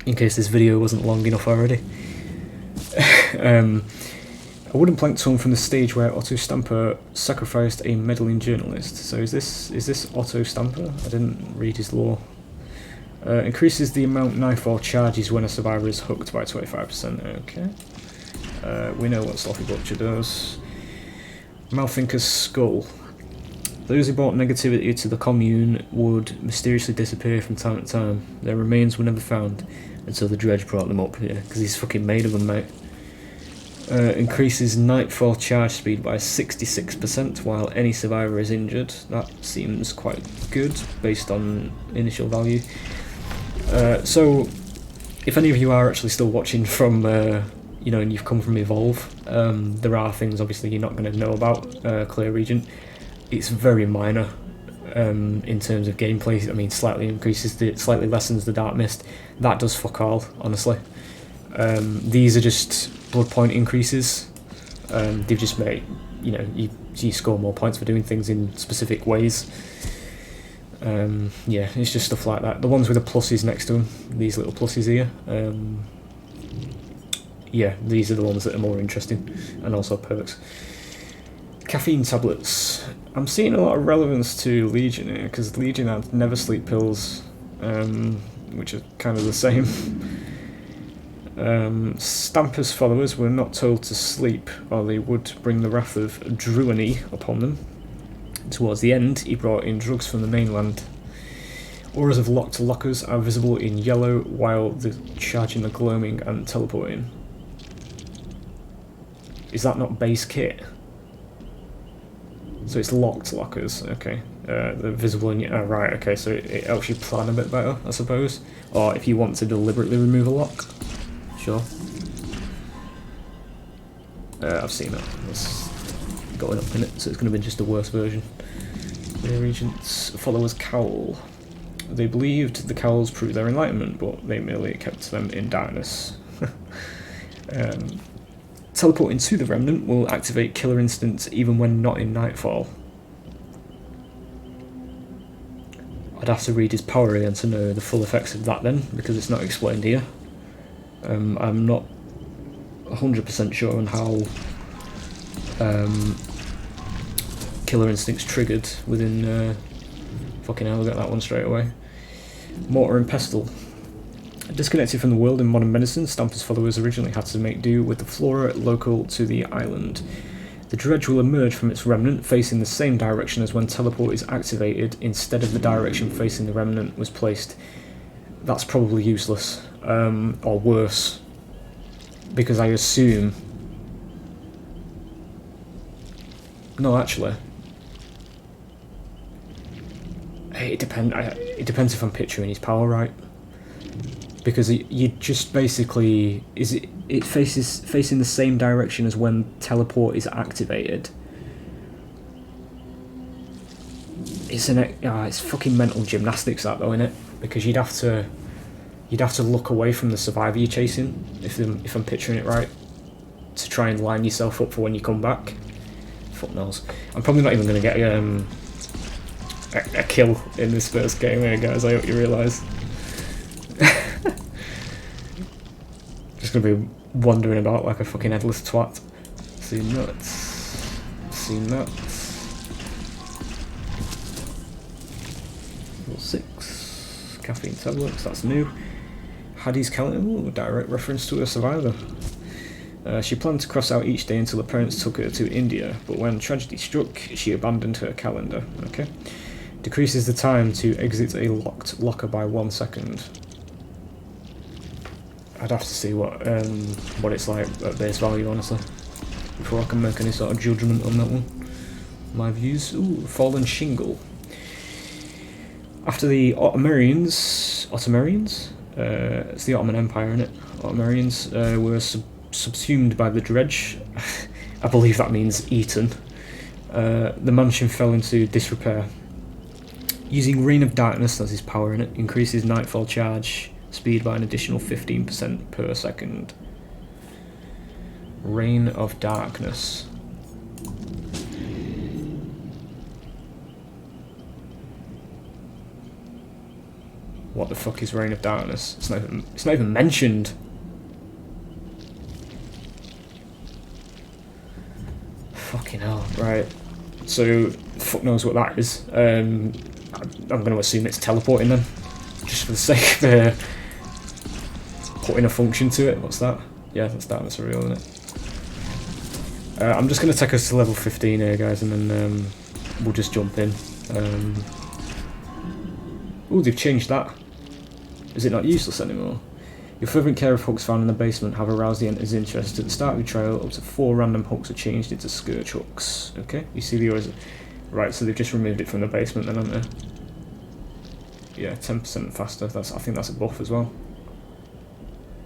in case this video wasn't long enough already. A wooden plank torn from the stage where Otto Stamper sacrificed a meddling journalist. So is this Otto Stamper? I didn't read his lore. Increases the amount Nightfall charges when a survivor is hooked by 25%. Okay. We know what Sloppy Butcher does. Malthinker's Skull. Those who brought negativity to the commune would mysteriously disappear from time to time. Their remains were never found until the Dredge brought them up here, because he's fucking made of them, mate. Increases Nightfall charge speed by 66% while any survivor is injured. That seems quite good based on initial value. So, if any of you are actually still watching from, you know, and you've come from Evolve, there are things obviously you're not going to know about Clear Regent. It's very minor in terms of gameplay. I mean, slightly lessens the Dark Mist. That does fuck all, honestly. These are just blood point increases. They've just made, you know, you score more points for doing things in specific ways. Yeah, it's just stuff like that. The ones with the pluses next to them, these little pluses here, yeah, these are the ones that are more interesting, and also perks. Caffeine tablets. I'm seeing a lot of relevance to Legion here, because Legion had never sleep pills, which are kind of the same. Stamper's followers were not told to sleep, or they would bring the wrath of Druany upon them. Towards the end, he brought in drugs from the mainland. Auras of locked lockers are visible in yellow, while the charging are gloaming and teleporting. Is that not base kit? So it's locked lockers, okay. They're visible in... Oh, right, okay, so it helps you plan a bit better, I suppose. Or if you want to deliberately remove a lock. Sure. I've seen that. It's going up in it, so it's going to be just a worse version. The Regent's followers cowl. They believed the cowls proved their enlightenment, but they merely kept them in darkness. Teleporting to the Remnant will activate killer instants even when not in Nightfall. I'd have to read his power again to know the full effects of that then, because it's not explained here. I'm not 100% sure on how killer instincts triggered within... fucking hell, I got that one straight away. Mortar and Pestle. Disconnected from the world in modern medicine, Stamper's followers originally had to make do with the flora local to the island. The Dredge will emerge from its remnant facing the same direction as when teleport is activated, instead of the direction facing the remnant was placed. That's probably useless, or worse, because I assume... No, actually... It depends if I'm picturing his power right. Because you just basically... It faces facing the same direction as when teleport is activated. It's fucking mental gymnastics that though, innit? Because you'd have to look away from the survivor you're chasing, if I'm picturing it right, to try and line yourself up for when you come back. Fuck knows. I'm probably not even going to get a kill in this first game here, guys. I hope you realise. Just gonna be wandering about like a fucking headless twat. See nuts. See nuts. Level 6. Caffeine tablets, that's new. Hattie's calendar, ooh, direct reference to a survivor. She planned to cross out each day until her parents took her to India, but when tragedy struck, she abandoned her calendar. Okay. Decreases the time to exit a locked locker by 1 second. I'd have to see what it's like at base value, honestly, before I can make any sort of judgment on that one. My views. Ooh, Fallen Shingle. After the Ottomarians, it's the Ottoman Empire, innit? Ottomarians were subsumed by the Dredge. I believe that means eaten. The mansion fell into disrepair. Using Reign of Darkness, that's his power in it, increases Nightfall charge speed by an additional 15% per second. Reign of Darkness. What the fuck is Reign of Darkness? It's not even mentioned. right? So fuck knows what that is. I'm going to assume it's teleporting then, just for the sake of putting a function to it. What's that? Yeah, that's a real, isn't it? I'm just going to take us to level 15 here, guys, and then we'll just jump in. Oh, they've changed that. Is it not useless anymore? Your fervent care of hooks found in the basement have aroused the enter's interest. At the start of the trial, up to 4 random hooks are changed into scourge hooks. Okay, you see the others. Right, so they've just removed it from the basement then, haven't they? Yeah, 10% faster. I think that's a buff as well.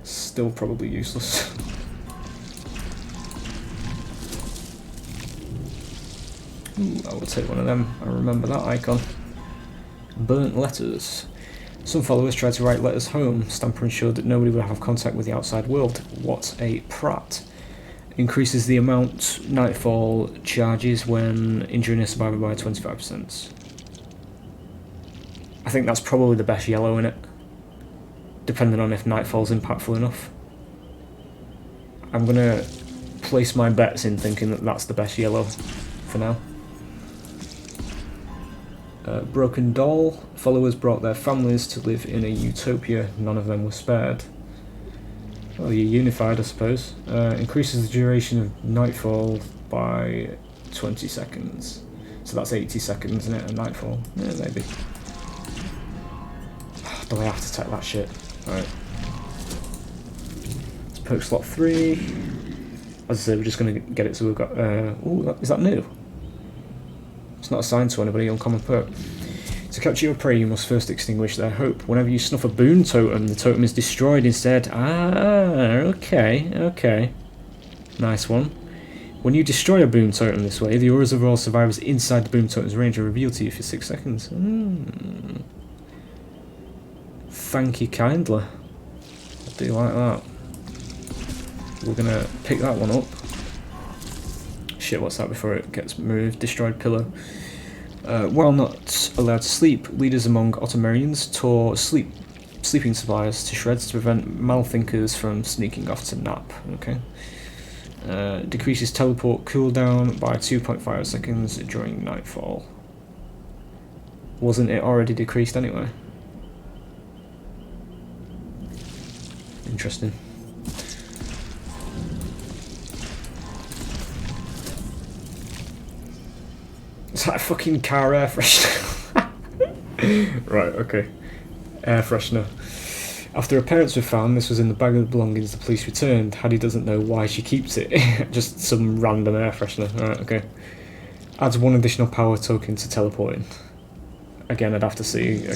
Still probably useless. Ooh, I will take one of them. I remember that icon. Burnt letters. Some followers tried to write letters home. Stamper ensured that nobody would have contact with the outside world. What a prat. Increases the amount Nightfall charges when injuring a survivor by 25%. I think that's probably the best yellow in it, depending on if Nightfall's impactful enough. I'm going to place my bets in thinking that that's the best yellow for now. Broken Doll. Followers brought their families to live in a utopia. None of them were spared. Well, you're unified, I suppose. Increases the duration of Nightfall by 20 seconds. So that's 80 seconds, isn't it, of Nightfall? Yeah, maybe. Do I have to take that shit? Alright. It's perk slot 3. As I say, we're just going to get it so we've got... ooh, is that new? It's not assigned to anybody, uncommon perk. To capture your prey, you must first extinguish their hope. Whenever you snuff a boon totem, the totem is destroyed instead. Ah, okay. Nice one. When you destroy a boon totem this way, the auras of all survivors inside the boon totem's range are revealed to you for 6 seconds. Thank you kindly. I do like that. We're going to pick that one up. Shit, what's that before it gets moved? Destroyed pillow. While not allowed to sleep, leaders among Ottomarians tore sleeping supplies to shreds to prevent malthinkers from sneaking off to nap. Okay. Decreases teleport cooldown by 2.5 seconds during Nightfall. Wasn't it already decreased anyway? Interesting. Is that a fucking car air freshener? Right, okay. Air freshener. After her parents were found, this was in the bag of belongings the police returned. Hattie doesn't know why she keeps it. Just some random air freshener. Right, okay. Adds 1 additional power token to teleporting. Again, I'd have to see,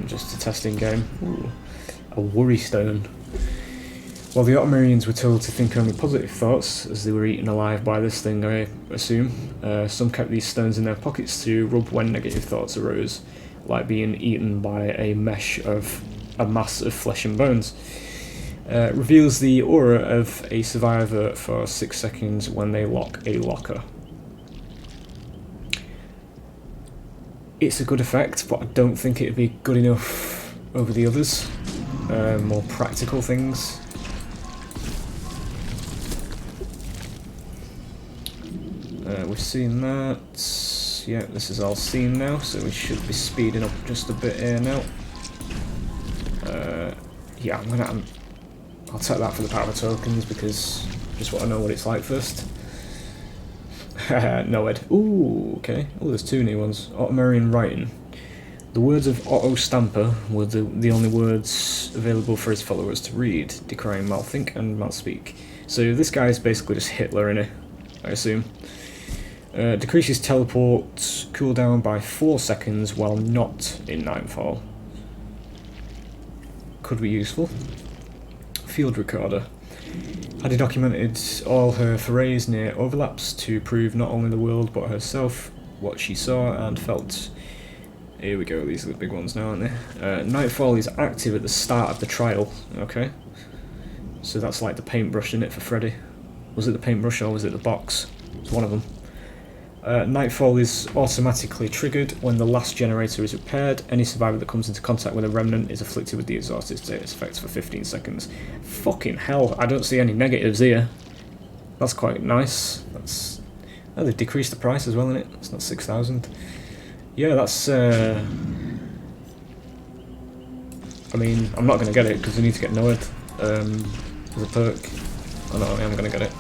just a testing game. Ooh, a worry stone. While the Ottomarians were told to think only positive thoughts, as they were eaten alive by this thing, I assume, some kept these stones in their pockets to rub when negative thoughts arose, like being eaten by a mass of flesh and bones. Reveals the aura of a survivor for 6 seconds when they lock a locker. It's a good effect, but I don't think it'd be good enough over the others. More practical things. We've seen that. Yeah, this is all seen now, so we should be speeding up just a bit here now. Yeah, I'll take that for the power tokens because I just want to know what it's like first. No Ed. Ooh, okay. Oh, there's 2 new ones. Ottomarian writing. The words of Otto Stamper were the only words available for his followers to read, decrying malthink and malspeak. So this guy is basically just Hitler, innit? I assume. Decreases teleport cooldown by 4 seconds while not in Nightfall. Could be useful. Field recorder. Hattie documented all her forays near overlaps to prove not only the world but herself what she saw and felt. Here we go, these are the big ones now, aren't they? Nightfall is active at the start of the trial, okay? So that's like the paintbrush in it for Freddy. Was it the paintbrush or was it the box? It's one of them. Nightfall is automatically triggered when the last generator is repaired. Any survivor that comes into contact with a remnant is afflicted with the exhausted status effects for 15 seconds. Fucking hell, I don't see any negatives here. That's quite nice. Oh, they've decreased the price as well, isn't it? It's not 6,000. Yeah, that's... I mean, I'm not going to get it because I need to get Noed as a perk. Oh no, I am going to get it.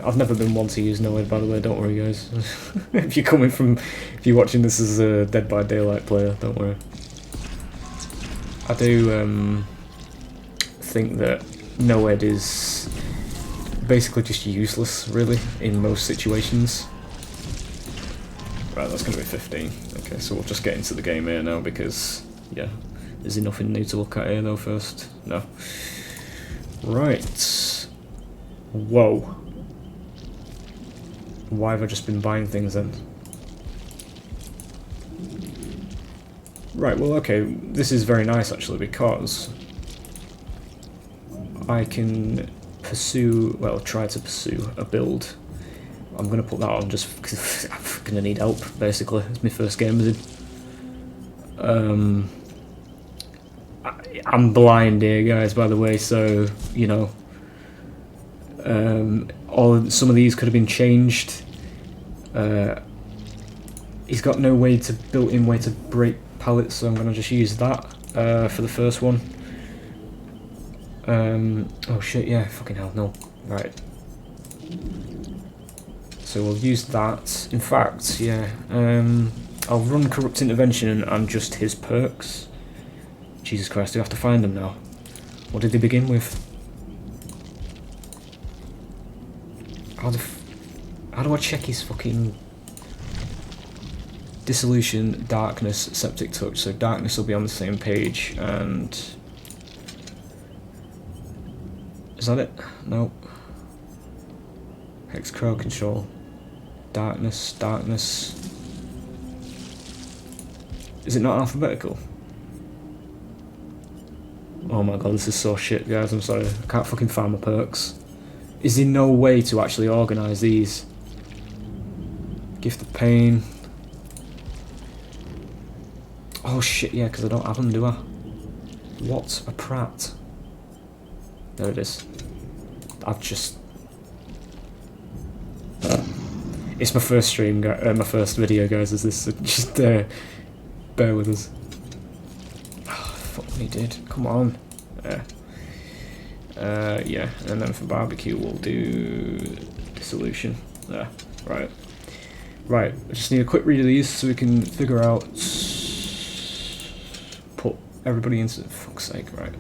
I've never been one to use Noed, by the way, don't worry guys. If you're watching this as a Dead by Daylight player, don't worry. I do think that Noed is basically just useless, really, in most situations. Right, that's going to be 15. Okay, so we'll just get into the game here now because, yeah, is there nothing new to look at here though first? No. Right. Whoa. Why have I just been buying things then? Right, well, okay, this is very nice actually because I can pursue, well, try to pursue a build. I'm going to put that on just because I'm going to need help, basically. It's my first game with it. I'm blind here, guys, by the way, so, you know, some of these could have been changed. He's got no built-in way to break pallets, so I'm going to just use that for the first one. Oh shit, yeah, fucking hell, no. Right. So we'll use that. In fact, yeah, I'll run Corrupt Intervention and just his perks. Jesus Christ, do I have to find them now? What did they begin with? How do I check his fucking... Dissolution, Darkness, Septic Touch. So Darkness will be on the same page, and... Is that it? No. Hex Crowd Control. Darkness, Darkness. Is it not alphabetical? Oh my god, this is so shit, guys, I'm sorry. I can't fucking find my perks. Is there no way to actually organise these? Gift of Pain. Oh shit, yeah, because I don't have them, do I? What a prat. There it is. I've just... It's my first stream, my first video, guys, is this, so just bear with us. Oh, fuck me, dude. Come on. Yeah, and then for barbecue we'll do Dissolution. Right. Right, I just need a quick read of these so we can figure out... Put everybody into... Fuck's sake, right.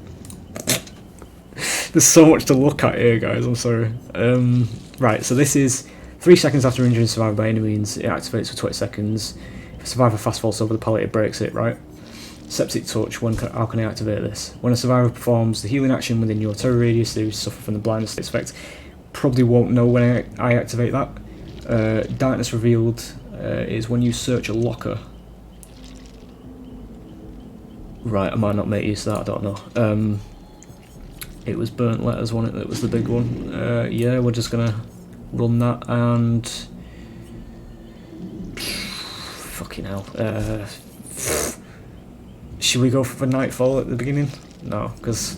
There's so much to look at here, guys, I'm sorry. Right, so this is 3 seconds after injury and survivor by any means, it activates for 20 seconds. If a survivor fast falls over the pallet, it breaks it, right? Septic Touch, how can I activate this? When a survivor performs the healing action within your terror radius, they suffer from the blindness effect. Probably won't know when I activate that. Darkness Revealed is when you search a locker. Right, I might not make use of that, I don't know. It was Burnt Letters, wasn't it? That was the big one. Yeah, we're just gonna run that and... Fucking hell. Should we go for Nightfall at the beginning? No, because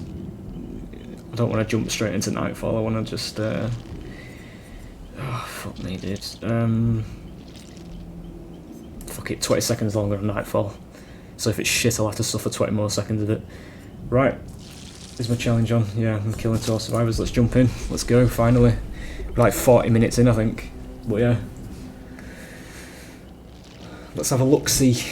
I don't want to jump straight into Nightfall. I want to just... Oh, fuck me, dude. Fuck it, 20 seconds longer than Nightfall. So if it's shit, I'll have to suffer 20 more seconds of it. Right. Is my challenge on? Yeah, I'm killing 12 survivors. Let's jump in. Let's go, finally. We're like 40 minutes in, I think. But yeah. Let's have a look-see.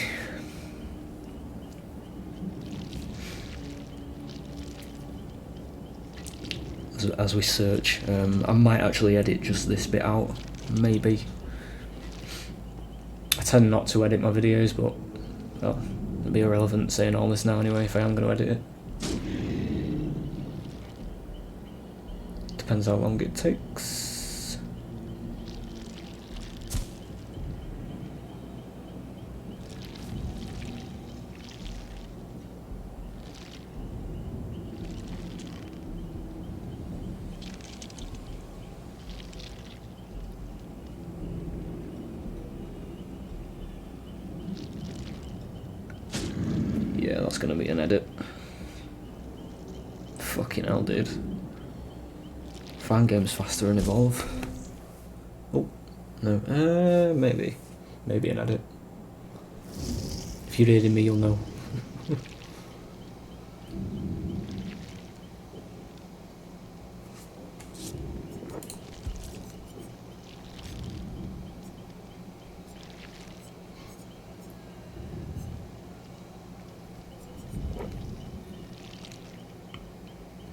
As we search. I might actually edit just this bit out. Maybe. I tend not to edit my videos, but... Well, it'll be irrelevant saying all this now anyway if I am going to edit it. Depends how long it takes. Yeah, that's gonna be an edit. Fucking hell, dude. Fan games faster and evolve. Oh. No, maybe. Maybe an edit. If you're reading me, you'll know.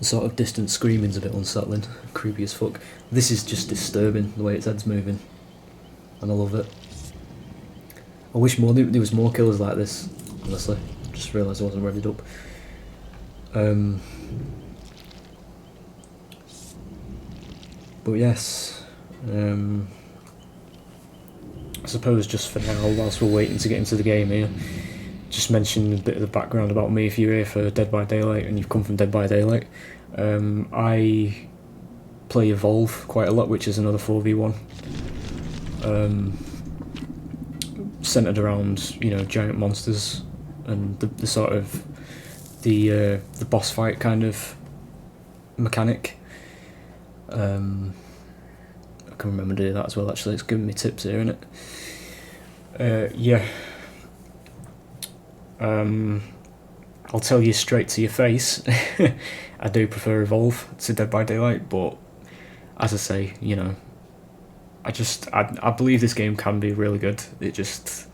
The sort of distant screaming's a bit unsettling, creepy as fuck. This is just disturbing, the way its head's moving. And I love it. I wish there was more killers like this, honestly. Just realised I wasn't readied up. But yes, I suppose just for now, whilst we're waiting to get into the game here, just mention a bit of the background about me if you're here for Dead by Daylight and you've come from Dead by Daylight. I play Evolve quite a lot, which is another 4v1. Centered around, you know, giant monsters and the sort of the boss fight kind of mechanic. I can remember doing that as well. Actually, it's giving me tips here, isn't it? Yeah. I'll tell you straight to your face. I do prefer Evolve to Dead by Daylight, but as I say, you know, I believe this game can be really good. It just,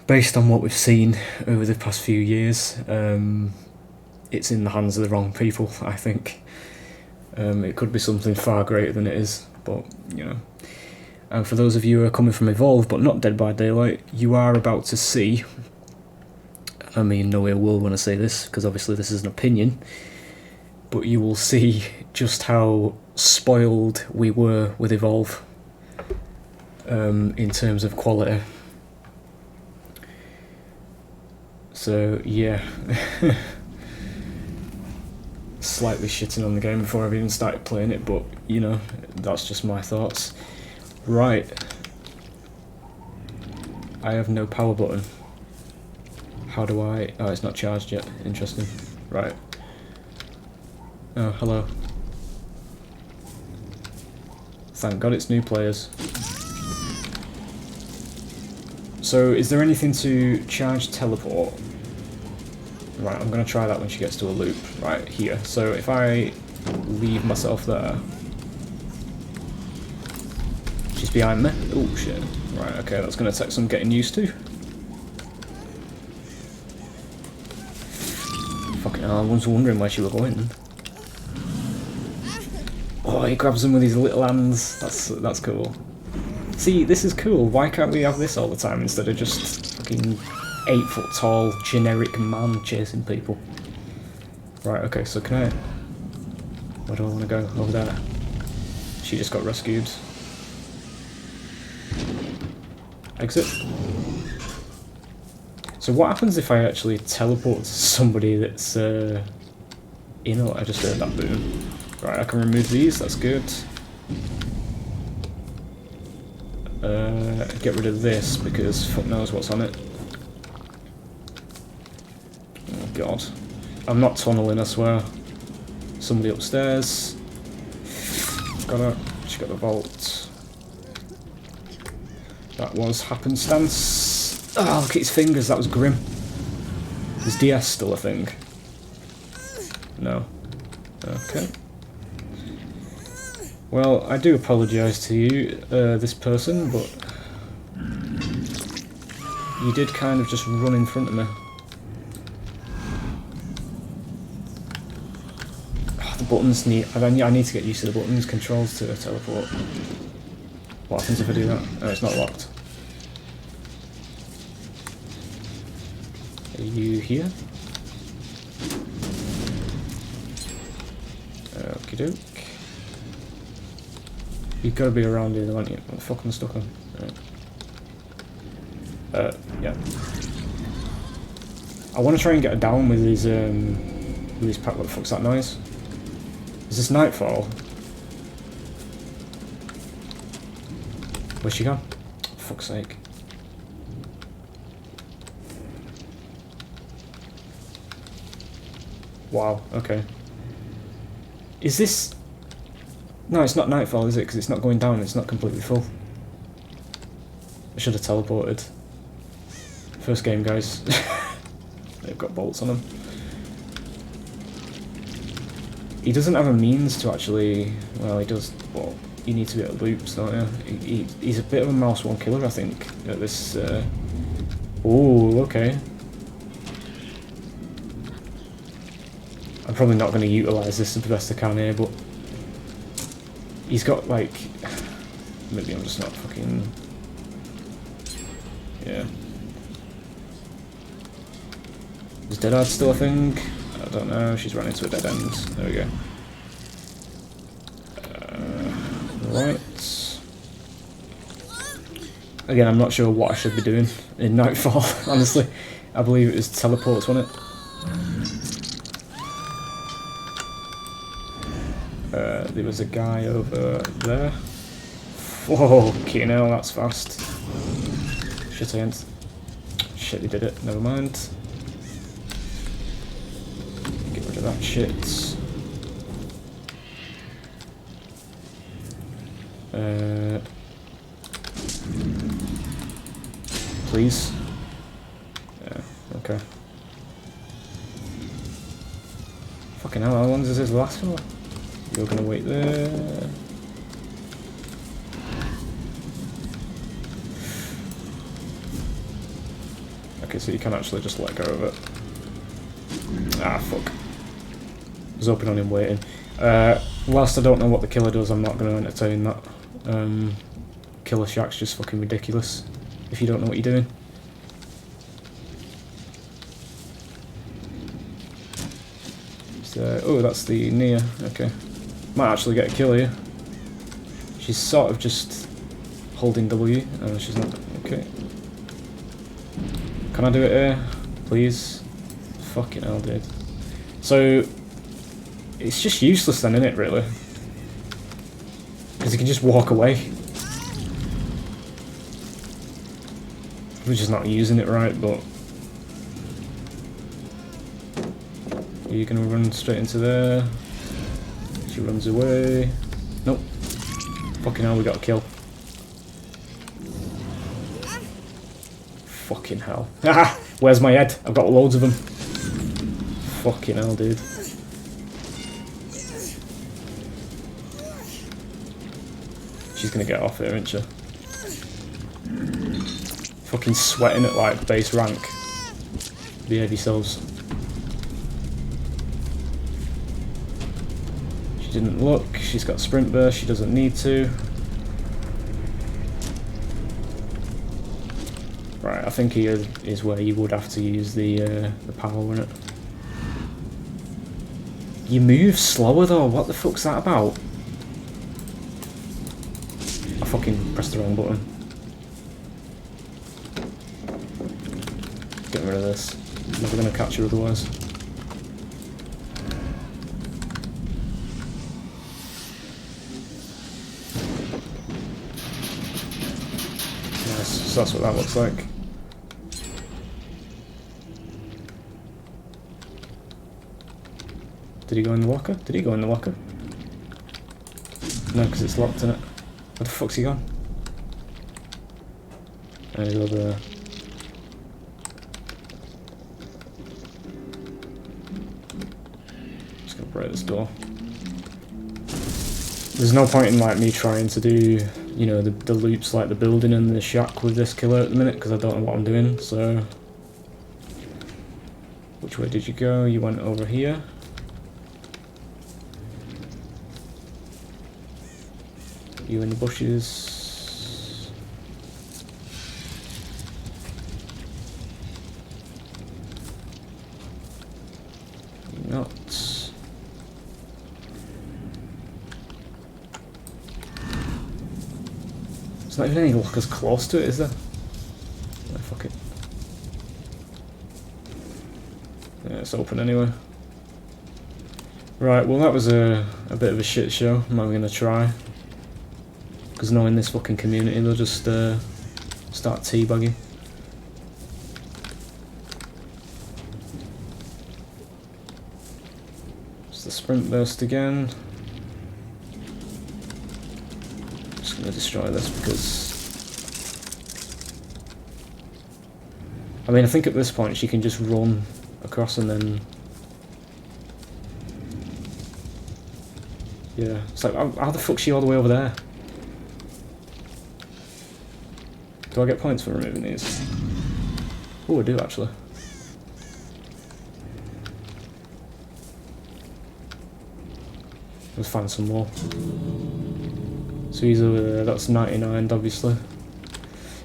based on what we've seen over the past few years, it's in the hands of the wrong people, I think. It could be something far greater than it is, but, you know. And for those of you who are coming from Evolve but not Dead by Daylight, you are about to see, I mean no ill will when I say this, because obviously this is an opinion, but you will see just how spoiled we were with Evolve in terms of quality. So yeah, slightly shitting on the game before I've even started playing it, but you know, that's just my thoughts. Right, I have no power button. How do I... oh, it's not charged yet. Interesting. Right. Oh, hello. Thank God it's new players. So, is there anything to charge teleport? Right, I'm going to try that when she gets to a loop. Right, here. So, if I leave myself there... she's behind me. Oh, shit. Right, okay, that's going to take some getting used to. Fucking hell, I was wondering where she was going. Oh, he grabs them with his little hands. That's cool. See, this is cool. Why can't we have this all the time instead of just fucking 8 foot tall generic man chasing people? Right, okay, so can I... where do I want to go? Over there. She just got rescued. Exit. So what happens if I actually teleport to somebody that's you know, I just heard that boom. Right, I can remove these, that's good. Get rid of this because fuck knows what's on it. Oh god. I'm not tunneling, I swear. Somebody upstairs. Got her. She got the vault. That was happenstance. Oh, look at his fingers, that was grim. Is DS still a thing? No. Okay. Well, I do apologise to you, this person, but you did kind of just run in front of me. Oh, the buttons need... I need to get used to the buttons, controls to teleport. What happens if I do that? Oh, it's not locked. Are you here? Okie doke. You've got to be around here, though, aren't you? What the fuck am I stuck on? Right. Yeah. I want to try and get her down with his pack. What the fuck's that noise? Is this Nightfall? Where's she gone? For fuck's sake. Wow, okay. Is this... No, it's not nightfall, is it? Because it's not going down, it's not completely full. I should have teleported. First game, guys. They've got bolts on them. He doesn't have a means to actually... Well, he does, but you need to be at loops, don't you? He's a bit of a mouse one killer, I think, at this... Ooh, okay. I'm probably not going to utilise this the best I can here, but... He's got, like... Maybe I'm just not fucking... Yeah. Is Dead Hard still a thing? I don't know, she's run into a dead end. There we go. Right. Again, I'm not sure what I should be doing in Nightfall, honestly. I believe it was teleports, wasn't it? There was a guy over there. Whoa, fucking hell, that's fast. Shit, I ain't. Shit, he did it, never mind. Get rid of that shit. Please? Yeah, okay. Fucking hell, how long does this last for? You're gonna wait there. Okay, so you can actually just let go of it. Ah, fuck. I was hoping on him waiting. Whilst I don't know what the killer does, I'm not going to entertain that. Killer Shack's just fucking ridiculous if you don't know what you're doing. So, oh, that's the Nia. Okay. Might actually get a kill here. She's sort of just holding W. Oh, she's not. Okay. Can I do it here? Please? Fucking hell, dude. So, it's just useless then, isn't it, really? Because you can just walk away. We're just not using it right, but... Are you going to run straight into there? She runs away. Nope. Fucking hell, we got a kill. Fucking hell. Ah! Where's my head? I've got loads of them. Fucking hell, dude. She's gonna get off here, isn't she? Fucking sweating at like base rank. Behave yourselves. She didn't look. She's got sprint burst. She doesn't need to. Right, I think here is where you would have to use the power in it. You move slower though, what the fuck's that about? I fucking pressed the wrong button. Get rid of this. Never gonna catch her otherwise. Nice, so that's what that looks like. Did he go in the locker? Did he go in the locker? No, because it's locked in it. Where the fuck's he gone? He's over there. Just gonna break this door. There's no point in like me trying to do, you know, the loops like the building and the shack with this killer at the minute because I don't know what I'm doing. So, which way did you go? You went over here. You in the bushes. Not. There's not even any lockers close to it, is there? Oh, fuck it. Yeah, it's open anyway. Right, well that was a bit of a shit show. I'm not going to try. Because knowing this fucking community, they'll just start teabagging. It's the sprint burst again. destroy this because... I mean, I think at this point she can just run across and then... Yeah, it's like, how the fuck's she all the way over there? Do I get points for removing these? Oh, I do actually. Let's find some more. So he's over there, that's 99 obviously.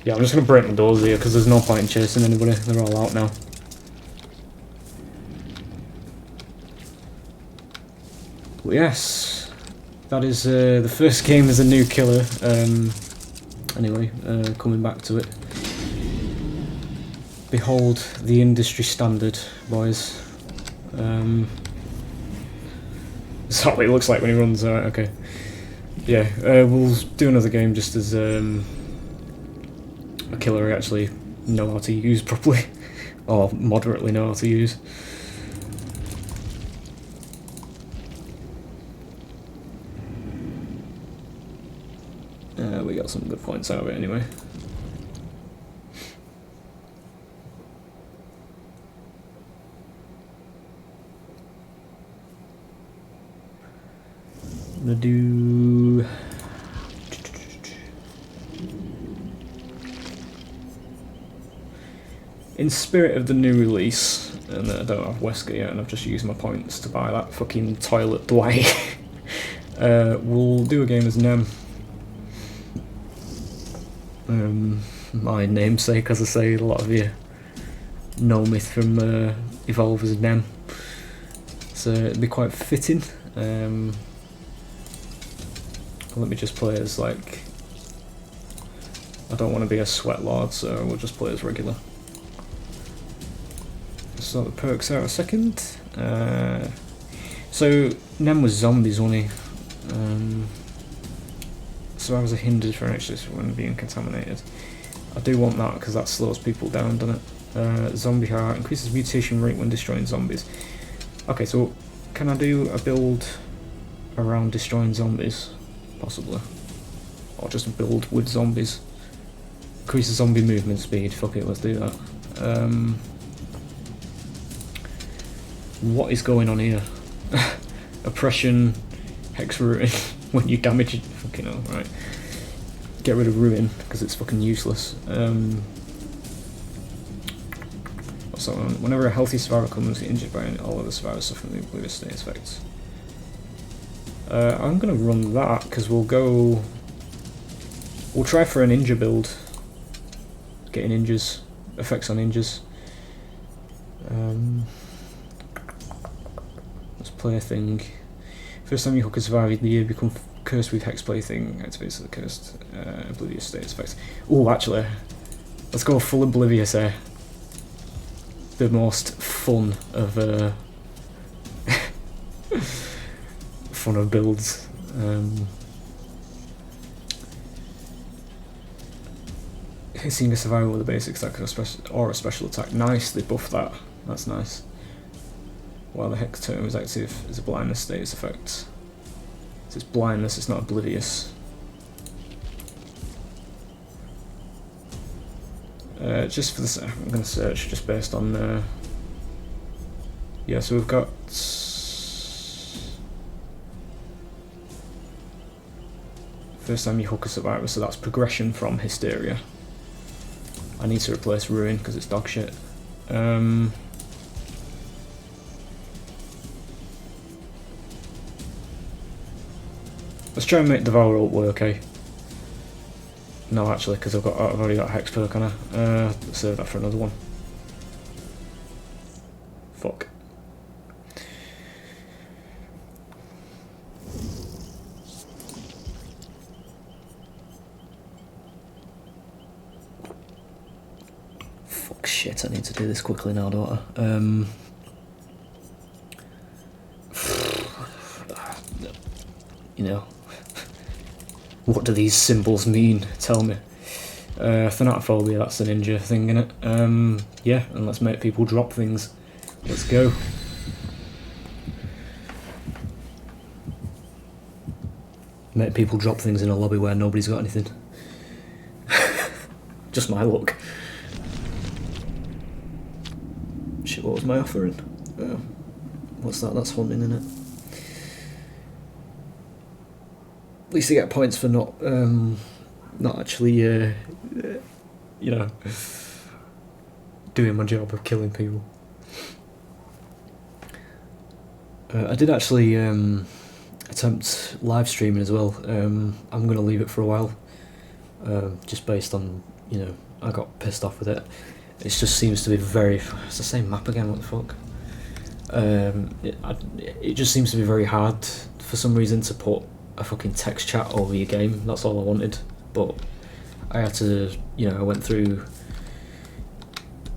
Yeah, I'm just going to break my doors here because there's no point in chasing anybody, they're all out now. But yes, that is the first game as a new killer. Anyway, coming back to it. Behold the industry standard, boys. That's what it looks like when he runs, alright, okay. Yeah, we'll do another game just as a killer I actually know how to use properly, or moderately know how to use. We got some good points out of it anyway. I'm gonna do... In spirit of the new release, and I don't have Wesker yet and I've just used my points to buy that fucking toilet Dwight, we'll do a game as Nem. My namesake, as I say, a lot of you know me from Evolve as Nem, so it'd be quite fitting. Let me just play as, like, I don't want to be a sweat lord, so we'll just play as regular. Sort the perks out a second. So Nem was zombies only. Survivors are hindered for an extra when being contaminated. I do want that because that slows people down, doesn't it? Zombie heart increases mutation rate when destroying zombies. Okay, so can I do a build around destroying zombies? Possibly. Or just a build with zombies. Increases zombie movement speed. Fuck it, let's do that. What is going on here? Oppression, hex ruin. When you damage it, fucking hell, right. Get rid of ruin, because it's fucking useless. What's that one? Whenever a healthy survivor comes injured by all other survivors suffer from the oblivious state effects. I'm gonna run that, because we'll try for an ninja build. Getting ninjas, effects on ninjas. Let's play a thing. First time you hook a survivor in the year, become cursed with hex plaything. Activates the cursed oblivious status effects. Oh, actually, let's go full oblivious here. The most fun of builds. Hitting a survivor with a basic attack or a special attack. Nice, they buffed that. That's nice. While the hex term is active, is a blindness status effect. So it's blindness, it's not oblivious. Just for this, I'm going to search just based on. Yeah, so we've got. First time you hook a survivor, so that's progression from hysteria. I need to replace ruin because it's dog shit. Let's try and make Devour ult work, eh? No, actually, because I've already got Hex perk on her. Save that for another one. Fuck. Fuck shit, I need to do this quickly now, don't I? You know. What do these symbols mean? Tell me. Thanatophobia, that's a ninja thing, innit? Yeah, and let's make people drop things. Let's go. make people drop things in a lobby where nobody's got anything. Just my luck. Shit, what was my offering? What's that? That's hunting, innit? At least I get points for not actually, you know, doing my job of killing people. I did actually attempt live streaming as well. I'm going to leave it for a while, just based on, you know, I got pissed off with it. It just seems to be it's the same map again, what the fuck. It just seems to be very hard for some reason to put a fucking text chat over your game. That's all I wanted, but I had to, you know, I went through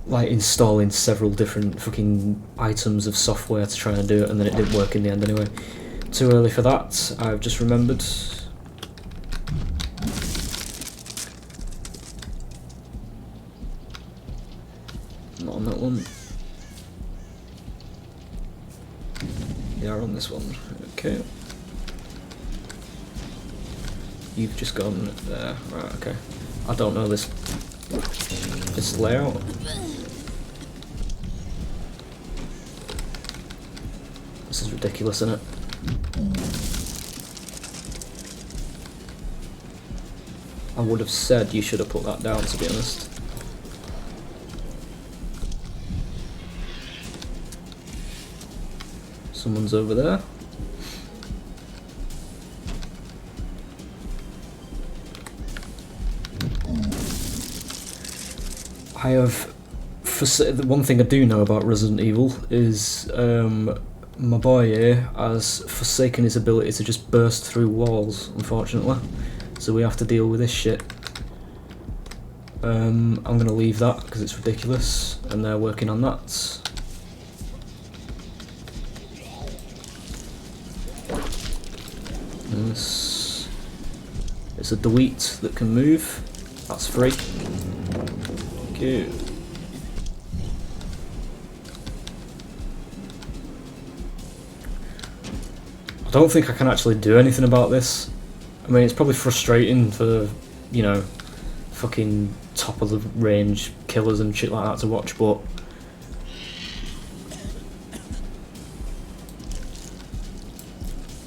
like installing several different fucking items of software to try and do it, and then it didn't work in the end anyway. Too early for that, I've just remembered. Not on that one. They are on this one. Okay. You've just gone there. Right, okay. I don't know this layout. This is ridiculous, isn't it? I would have said you should have put that down, to be honest. Someone's over there. I have, the one thing I do know about Resident Evil is my boy here has forsaken his ability to just burst through walls, unfortunately. So we have to deal with this shit. I'm going to leave that because it's ridiculous, and they're working on that. This is a Dweet that can move. That's free. Good. I don't think I can actually do anything about this. I mean, it's probably frustrating for, you know, fucking top of the range killers and shit like that to watch, but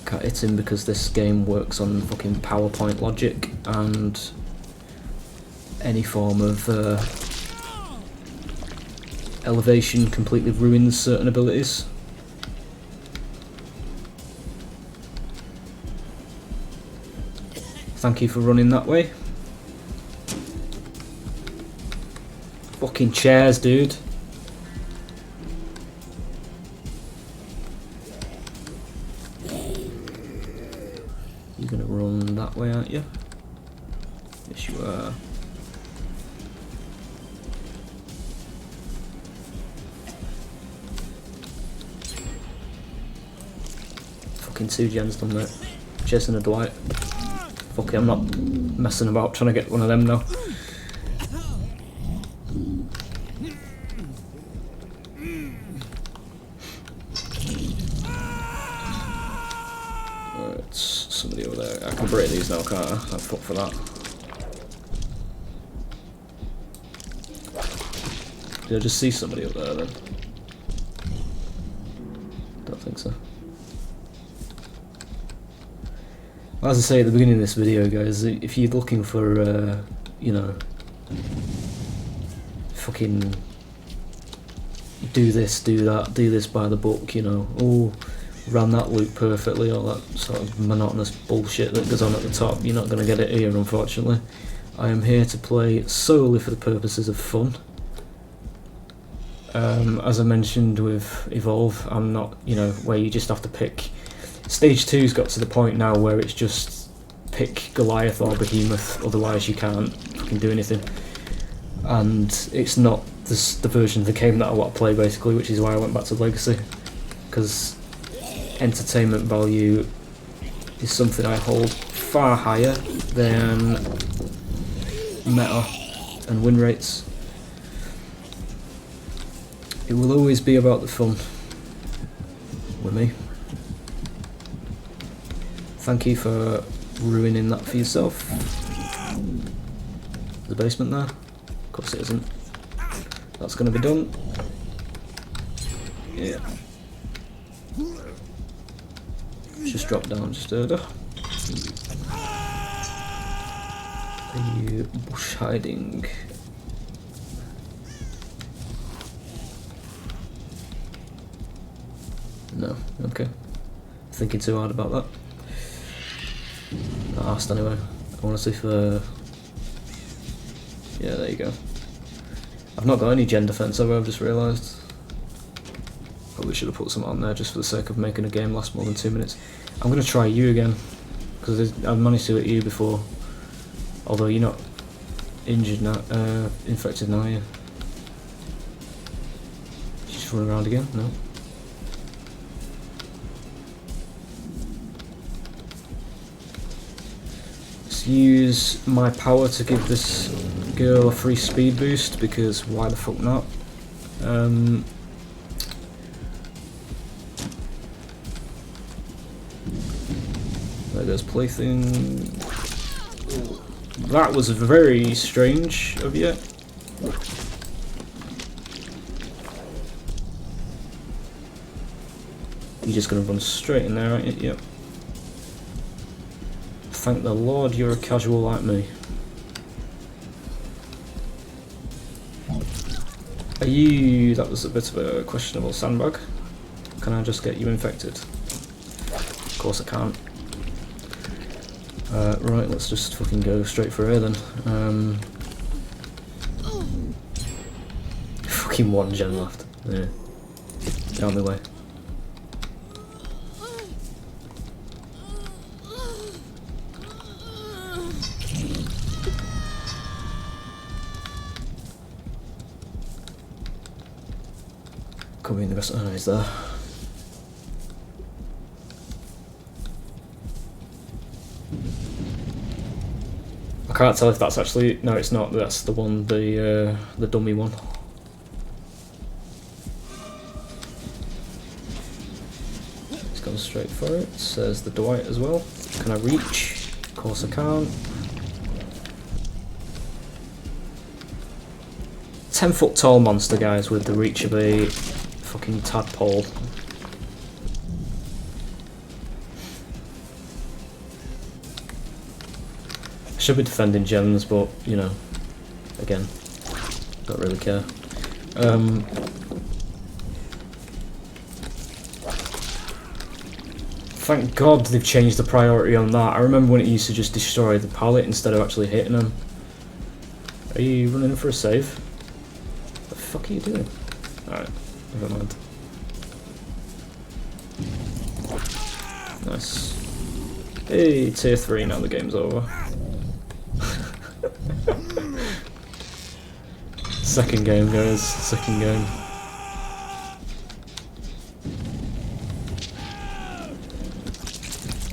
can't hit him because this game works on fucking PowerPoint logic, and any form of elevation completely ruins certain abilities. Thank you for running that way. Fucking chairs, dude. You're gonna run that way, aren't you? Yes, you are. Fucking two gens done that. Chasing a Dwight. Fuck it, I'm not messing about trying to get one of them now. Alright, somebody over there. I can break these now, can't I? I'm fucked for that. Did I just see somebody up there then? Don't think so. As I say at the beginning of this video, guys, if you're looking for, you know, fucking do this, do that, do this by the book, you know, oh, ran that loop perfectly, all that sort of monotonous bullshit that goes on at the top, you're not going to get it here, unfortunately. I am here to play solely for the purposes of fun. As I mentioned with Evolve, I'm not, you know, where you just have to pick. Stage 2's got to the point now where it's just pick Goliath or Behemoth, otherwise you can't fucking do anything. And it's not the version of the game that I want to play, basically, which is why I went back to Legacy. Because entertainment value is something I hold far higher than meta and win rates. It will always be about the fun with me. Thank you for ruining that for yourself. The basement there? Of course it isn't. That's going to be done. Yeah. Just drop down just further. Are you bush hiding? No, okay. Thinking too hard about that. I asked anyway. I want to see if yeah, there you go. I've not got any gen defense over, I've just realised. Probably should have put some on there just for the sake of making a game last more than 2 minutes. I'm going to try you again, because I've managed to hit you before. Although you're not injured now, infected now, are you? Just run around again? No. Let's use my power to give this girl a free speed boost, because why the fuck not? There goes plaything. That was very strange of you. You're just gonna run straight in there, aren't you? Yep. Thank the Lord you're a casual like me. Are you... that was a bit of a questionable sandbag. Can I just get you infected? Of course I can't. Right, let's just fucking go straight for her then. Fucking one gen left. Yeah. Get out of my way. Could be in the best. Oh, he's there. I can't tell if that's actually... no, it's not. That's the one, the dummy one. He's gone straight for it. Says the Dwight as well. Can I reach? Of course I can't. 10-foot tall monster, guys, with the reach of a fucking tadpole. Should be defending gems, but you know, again, don't really care. Thank God they've changed the priority on that. I remember when it used to just destroy the pallet instead of actually hitting them. Are you running for a save? What the fuck are you doing? Alright, never mind. Nice. Hey, tier 3, now the game's over. Second game, guys. Second game.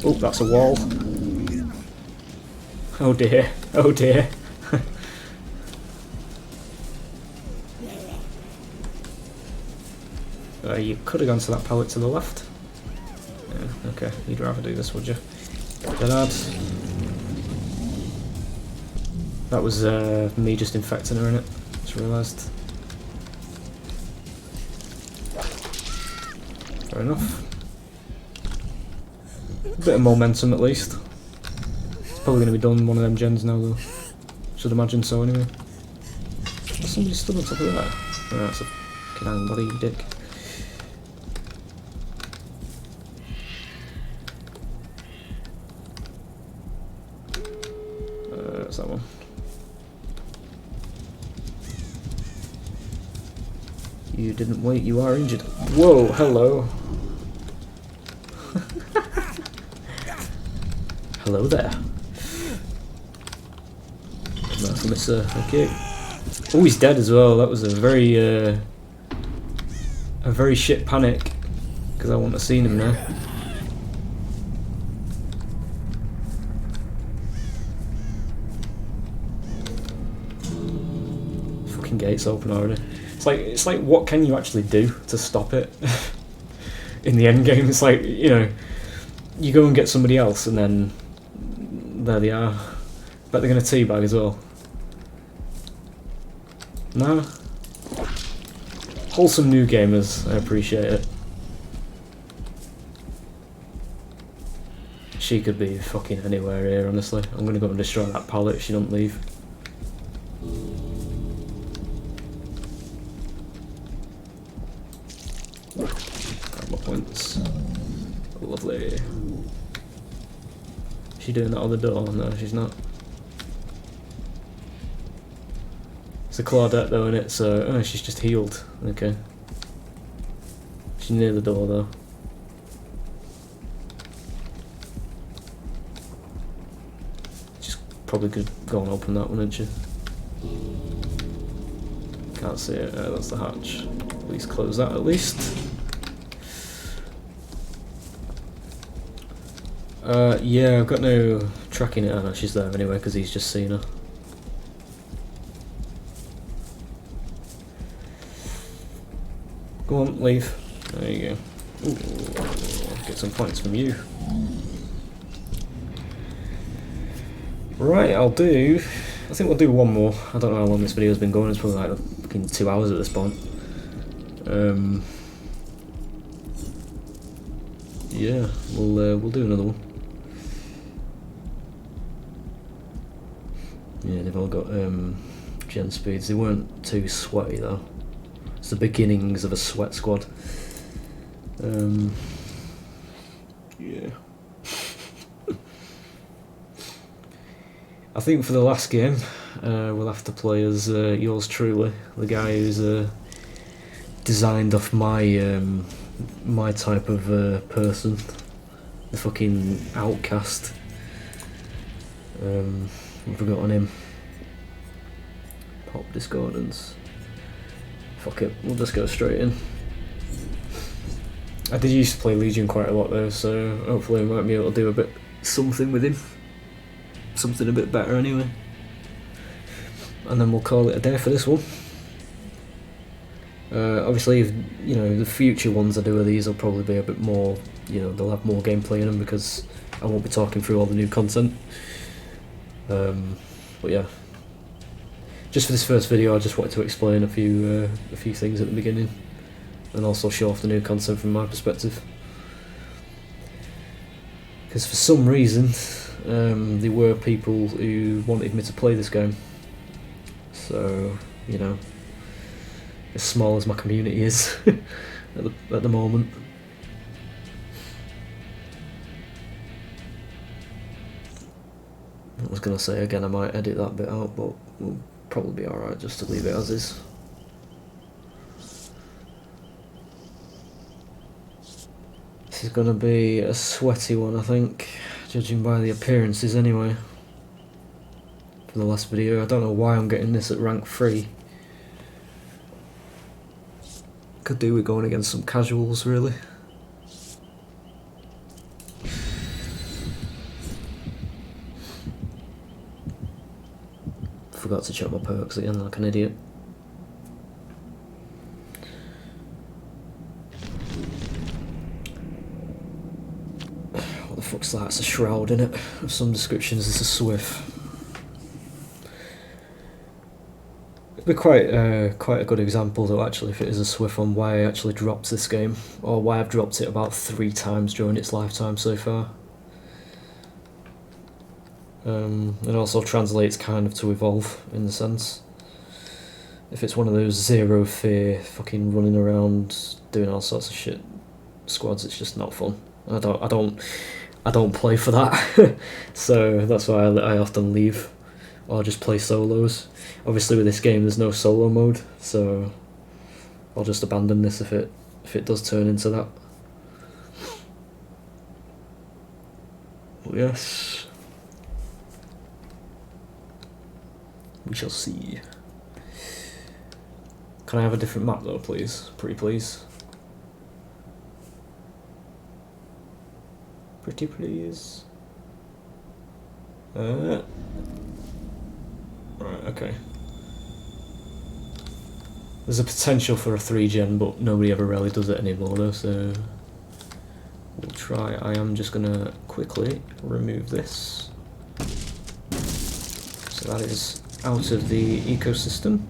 Oh, that's a wall. Oh dear. Oh dear. You could have gone to that pallet to the left. Yeah, okay. You'd rather do this, would you? Dead. That was me just infecting her in it. Just realised. Fair enough. A bit of momentum at least. It's probably going to be done one of them gens now though. Should imagine so anyway. There's somebody stood on top of that. Oh, that's a fucking hang body, you dick. That's that one. You didn't wait, you are injured. Whoa, hello. Hello there. That's a miss, okay. Oh, he's dead as well. That was a very shit panic, because I wouldn't have seen him there. Fucking gate's open already. It's like what can you actually do to stop it? In the end game, it's like, you know, you go and get somebody else and then There they are. Bet they're going to teabag as well. No? Wholesome new gamers, I appreciate it. She could be fucking anywhere here, honestly. I'm going to go and destroy that pallet if she don't leave. Grab my points. Lovely. Is she doing that on the door? No, she's not. It's a Claudette though, innit? So, oh, she's just healed. Okay. She's near the door though. She's probably could go and open that one, isn't she? Can't see it. That's the hatch. At least close that at least. Yeah, I've got no tracking it. Oh no, she's there anyway because he's just seen her. Go on, leave. There you go. Ooh, get some points from you. Right, I think we'll do one more. I don't know how long this video has been going. It's probably like fucking 2 hours at this point. Yeah, we'll do another one. Yeah, they've all got gen speeds. They weren't too sweaty though. It's the beginnings of a sweat squad. Yeah. I think for the last game, we'll have to play as yours truly, the guy who's designed off my my type of person, the fucking outcast. I've forgotten him. Pop Discordance. Fuck it, we'll just go straight in. I did used to play Legion quite a lot though, so hopefully I might be able to do a bit something with him. Something a bit better anyway. And then we'll call it a day for this one. Obviously, if, you know, the future ones I do of these will probably be a bit more, you know, they'll have more gameplay in them because I won't be talking through all the new content. But yeah, just for this first video I just wanted to explain a few things at the beginning and also show off the new content from my perspective, because for some reason there were people who wanted me to play this game, so, you know, as small as my community is at the moment. I was going to say again I might edit that bit out, but we'll probably be alright just to leave it as is. This is going to be a sweaty one, I think, judging by the appearances anyway. For the last video, I don't know why I'm getting this at rank 3. Could do with going against some casuals, really. Forgot to check my perks again like an idiot. What the fuck's that? It's a shroud, innit? Of some descriptions it's a swift. It'd be quite a good example though actually if it is a swift on why I actually dropped this game, or why I've dropped it about 3 times during its lifetime so far. It also translates kind of to evolve in the sense. If it's one of those zero fear fucking running around doing all sorts of shit squads, it's just not fun. I don't play for that. So that's why I often leave or just play solos. Obviously with this game there's no solo mode, so I'll just abandon this if it does turn into that. But yes. We shall see. Can I have a different map though, please? Pretty please. Pretty please. Right, okay. There's a potential for a 3-gen, but nobody ever really does it anymore though, so we'll try. I am just gonna quickly remove this. So that is out of the ecosystem.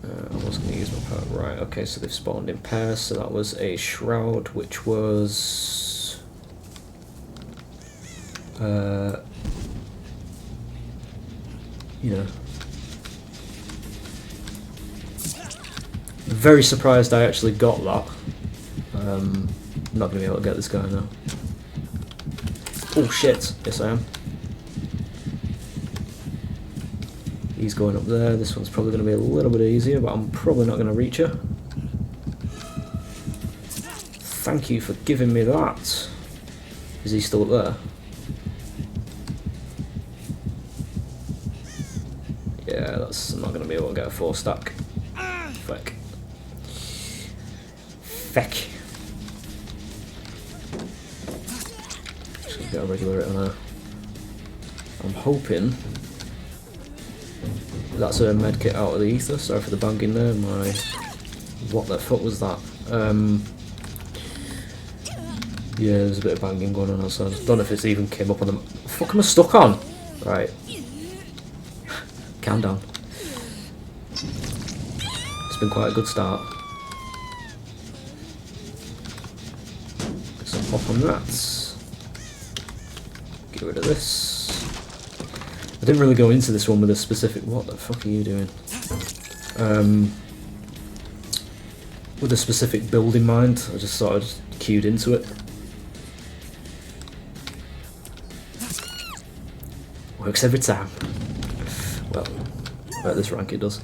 I was going to use my power. Right, okay, so they've spawned in pairs, so that was a shroud, which was... you know... Very surprised I actually got that. I'm not going to be able to get this guy now. Oh shit, yes I am. He's going up there. This one's probably going to be a little bit easier, but I'm probably not going to reach her. Thank you for giving me that. Is he still up there? Yeah, that's I'm not going to be able to get a 4-stack. Feck. Feck. Just get a regular hit on her. I'm hoping that's a medkit out of the ether. Sorry for the banging there. My, what the fuck was that? Yeah, there's a bit of banging going on outside. Don't know if it's even came up on the. What the fuck am I stuck on? Right. Calm down. It's been quite a good start. So pop on that. Get rid of this. I didn't really go into this one with a specific... What the fuck are you doing? With a specific build in mind. I just sort of queued into it. Works every time. Well, at this rank it does.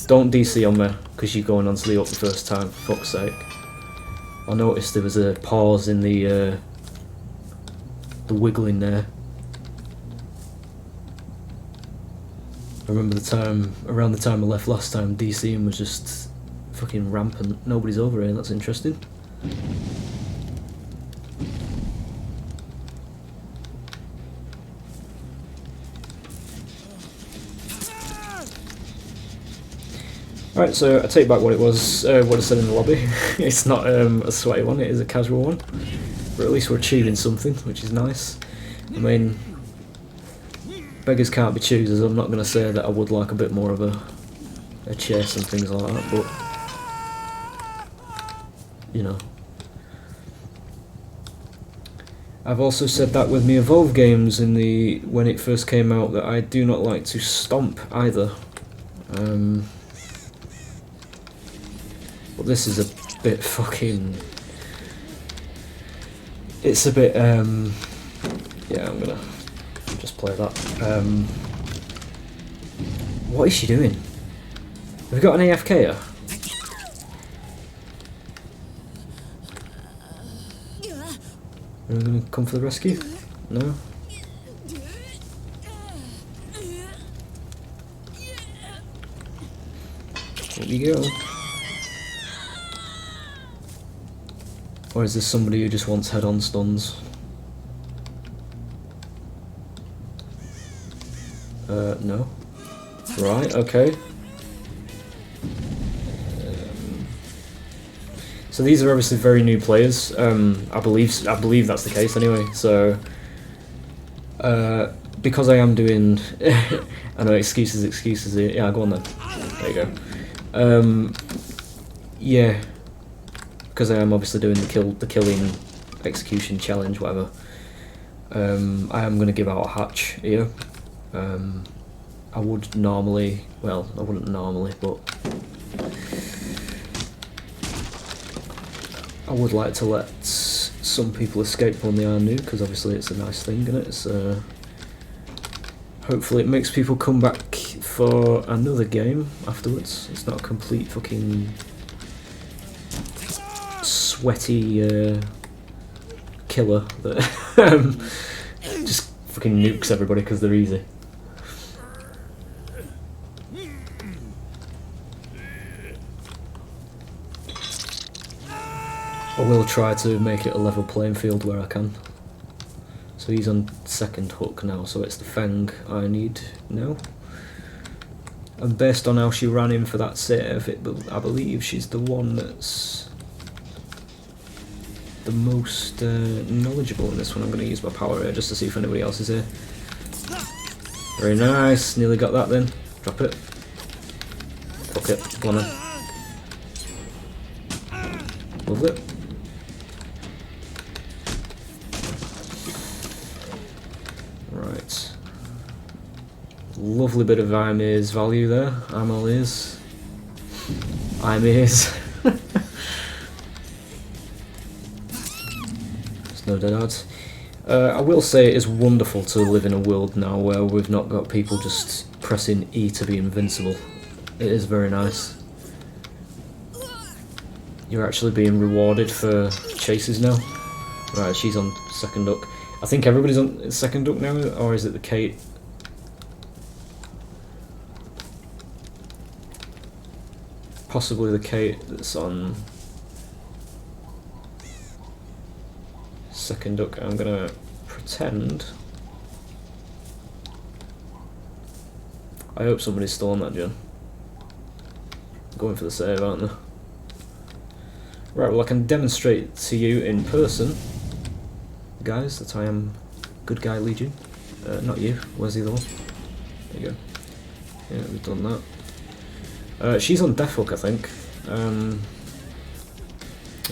Don't DC on me, because you're going onto the up the first time, for fuck's sake. I noticed there was a pause in the wiggling there. I remember the time, around the time I left last time, DCing was just fucking rampant. Nobody's over here, that's interesting. Right, so I take back what it was, what I said in the lobby. It's not a sweaty one, it is a casual one. But at least we're achieving something, which is nice. I mean, beggars can't be choosers. I'm not going to say that I would like a bit more of a chase and things like that, but, you know. I've also said that with me Evolve games when it first came out, that I do not like to stomp either. But this is a bit fucking... It's a bit, yeah, I'm gonna just play that. What is she doing? Have we got an AFK-er? Are we gonna come for the rescue? No? Here we go. Or is this somebody who just wants head-on stuns? No. Right, okay. So these are obviously very new players. I believe that's the case anyway. So because I am doing, I know excuses here. Yeah, go on then. There you go. Yeah. Because I am obviously doing the killing execution challenge, whatever. I am going to give out a hatch here. I would normally, well, I wouldn't normally, but I would like to let some people escape when they are new, because obviously it's a nice thing, isn't it? So hopefully it makes people come back for another game afterwards. It's not a complete fucking sweaty killer that just fucking nukes everybody because they're easy. I will try to make it a level playing field where I can. So he's on second hook now, so it's the Fang I need now. And based on how she ran in for that save, I believe she's the one that's the most knowledgeable in this one. I'm going to use my power here just to see if anybody else is here. Very nice, nearly got that then. Drop it. Fuck it, go on then. Lovely. Right. Lovely bit of IMA's value there. IMA's. There's no dead odds. I will say it is wonderful to live in a world now where we've not got people just pressing E to be invincible. It is very nice. You're actually being rewarded for chases now. Right, she's on second duck. I think everybody's on second duck now, or is it the Kate? Possibly the Kate that's on second duck. I'm gonna pretend. I hope somebody's still on that gen. Going for the save, aren't they? Right, well I can demonstrate to you in person, guys, that I am good guy Legion. Not you, where's the other one? There you go. Yeah, we've done that. She's on death hook, I think.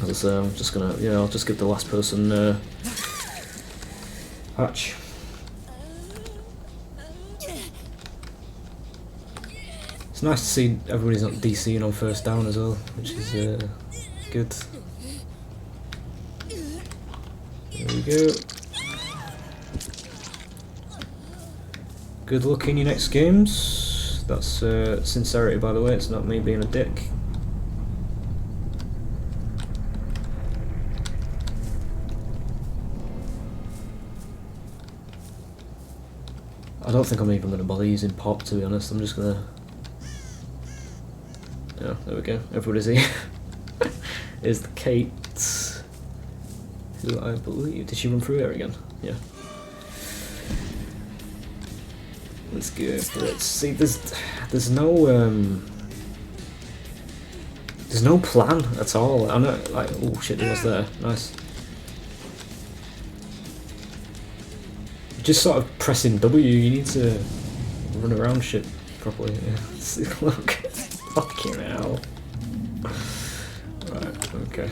As I say, I'm just gonna, yeah, I'll just give the last person hatch. It's nice to see everybody's not DCing on first down as well, which is good. There we go. Good luck in your next games. That's sincerity, by the way, it's not me being a dick. I don't think I'm even going to bother using pop, to be honest. I'm just going to... Yeah, there we go. Everybody's here. Here's the Kate, who I believe... Did she run through here again? Yeah. Let's go for it. See, there's no plan at all. I know, like, oh shit, he was there. Nice. Just sort of pressing W. You need to run around shit properly. Yeah. See, look, fucking hell. Right. Okay.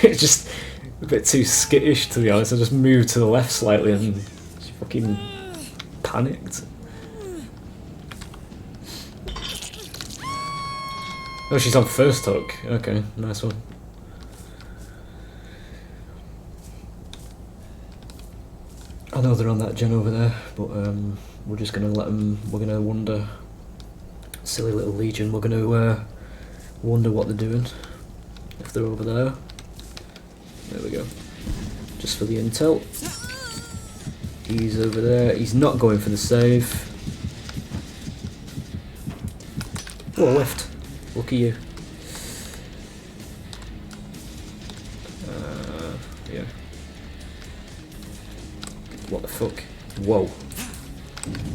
It's just a bit too skittish, to be honest. I just moved to the left slightly and she fucking panicked. Oh, she's on first hook. Okay, nice one. I know they're on that gen over there, but we're just gonna let them. We're gonna wonder. Silly little Legion. We're gonna wonder what they're doing if they're over there. There we go. Just for the intel. He's over there. He's not going for the save. Oh, left. Lucky you. Yeah. What the fuck? Whoa.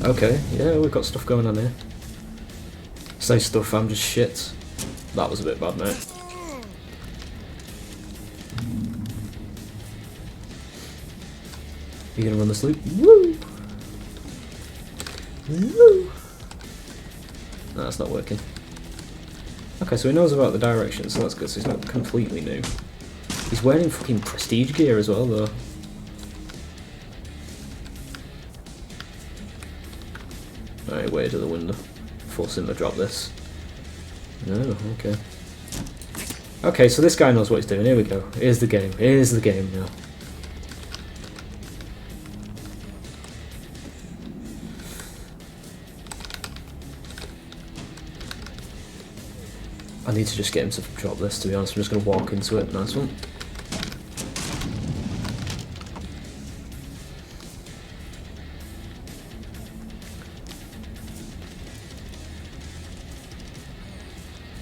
Okay, yeah, we've got stuff going on here. Say stuff, I'm just shit. That was a bit bad, mate. You gonna run this loop? Woo! Woo! No, that's not working. Okay, so he knows about the direction, so that's good. So he's not completely new. He's wearing fucking prestige gear as well, though. Right, way to the window. Force him to drop this. No, okay. Okay, so this guy knows what he's doing. Here we go. Here's the game. Here's the game now. I need to just get him to drop this, to be honest. I'm just going to walk into it. Nice one.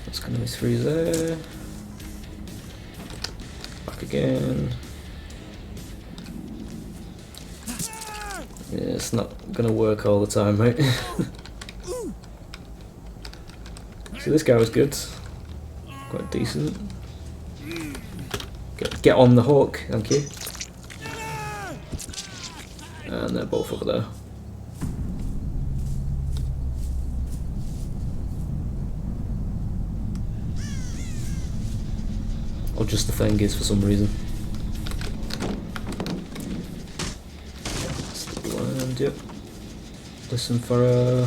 Let's kind of miss through there. Back again. Yeah, it's not going to work all the time, mate. So this guy was good. Quite decent. Get on the hook, thank you. And they're both over there. Or just the thing is for some reason. And yep. Listen for a.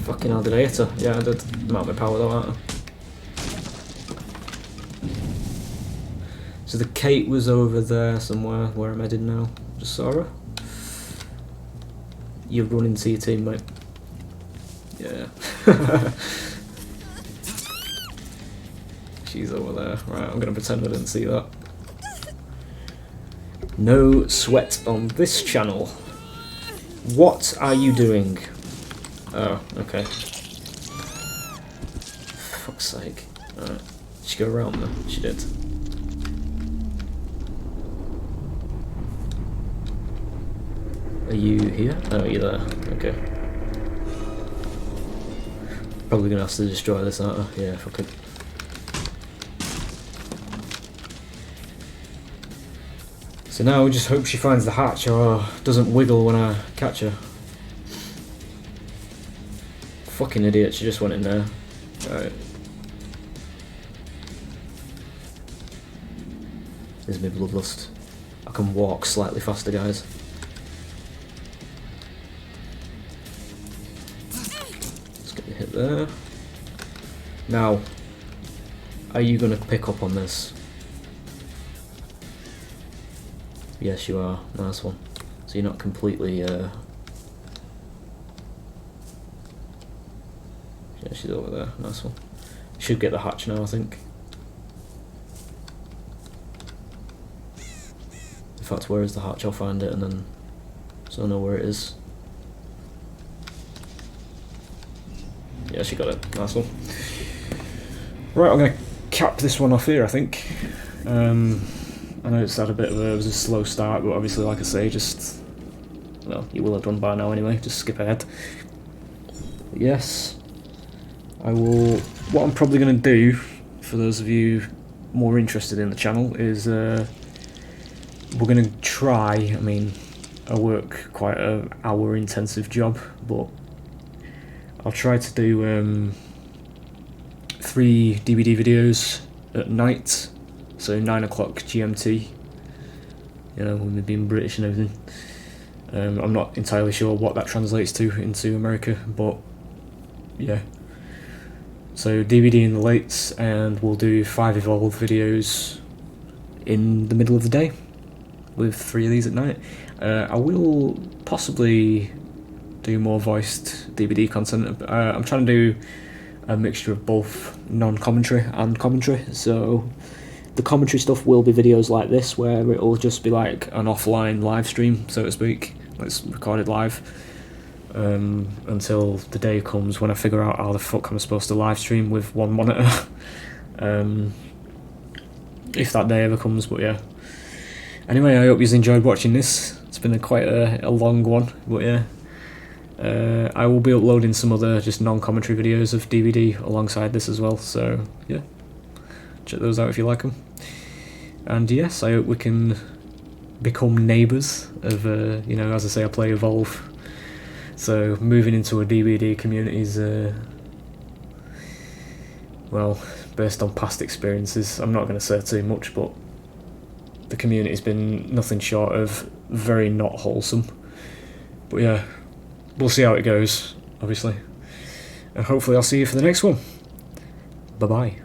Fucking hell, did I hit her? Yeah, I did. I'm out of my power though, aren't I? So the Kate was over there somewhere. Where am I heading now? Just saw her. You've run into your team, mate. Yeah. She's over there. Right, I'm gonna pretend I didn't see that. No sweat on this channel. What are you doing? Oh, okay. Fuck's sake. Alright. Did she go around there? She did. Are you here? Oh, you're there. Okay. Probably gonna have to destroy this, aren't I? Yeah, fuck it. So now we just hope she finds the hatch or doesn't wiggle when I catch her. Fucking idiot, she just went in there. Right. There's my bloodlust. I can walk slightly faster, guys. Let's get the hit there. Now, are you going to pick up on this? Yes, you are. Nice one. So you're not completely... Yeah, she's over there. Nice one. Should get the hatch now, I think. In fact, where is the hatch? I'll find it and then... so I know where it is. Yeah, she got it. Nice one. Right, I'm going to cap this one off here, I think. I know it's had a bit of a, it was a slow start, but obviously, like I say, just, well, you will have done by now anyway, just skip ahead. But yes, I will, what I'm probably going to do, for those of you more interested in the channel, is we're going to try, I mean, I work quite an hour intensive job, but I'll try to do 3 DVD videos at night. So 9 o'clock GMT, you know, with me being British and everything. I'm not entirely sure what that translates to into America, but yeah. So DVD in the lates, and we'll do 5 Evolve videos in the middle of the day, with 3 of these at night. I will possibly do more voiced DVD content. I'm trying to do a mixture of both non-commentary and commentary, so the commentary stuff will be videos like this, where it'll just be like an offline live stream, so to speak. It's recorded live until the day comes when I figure out how the fuck I'm supposed to live stream with one monitor. If that day ever comes, but yeah. Anyway, I hope you enjoyed watching this. It's been quite a long one, but yeah. I will be uploading some other just non-commentary videos of DVD alongside this as well, so yeah. Check those out if you like them. And yes, I hope we can become neighbours of, you know, as I say, I play Evolve. So moving into a DVD community is, well, based on past experiences. I'm not going to say too much, but the community's been nothing short of very not wholesome. But yeah, we'll see how it goes, obviously. And hopefully I'll see you for the next one. Bye-bye.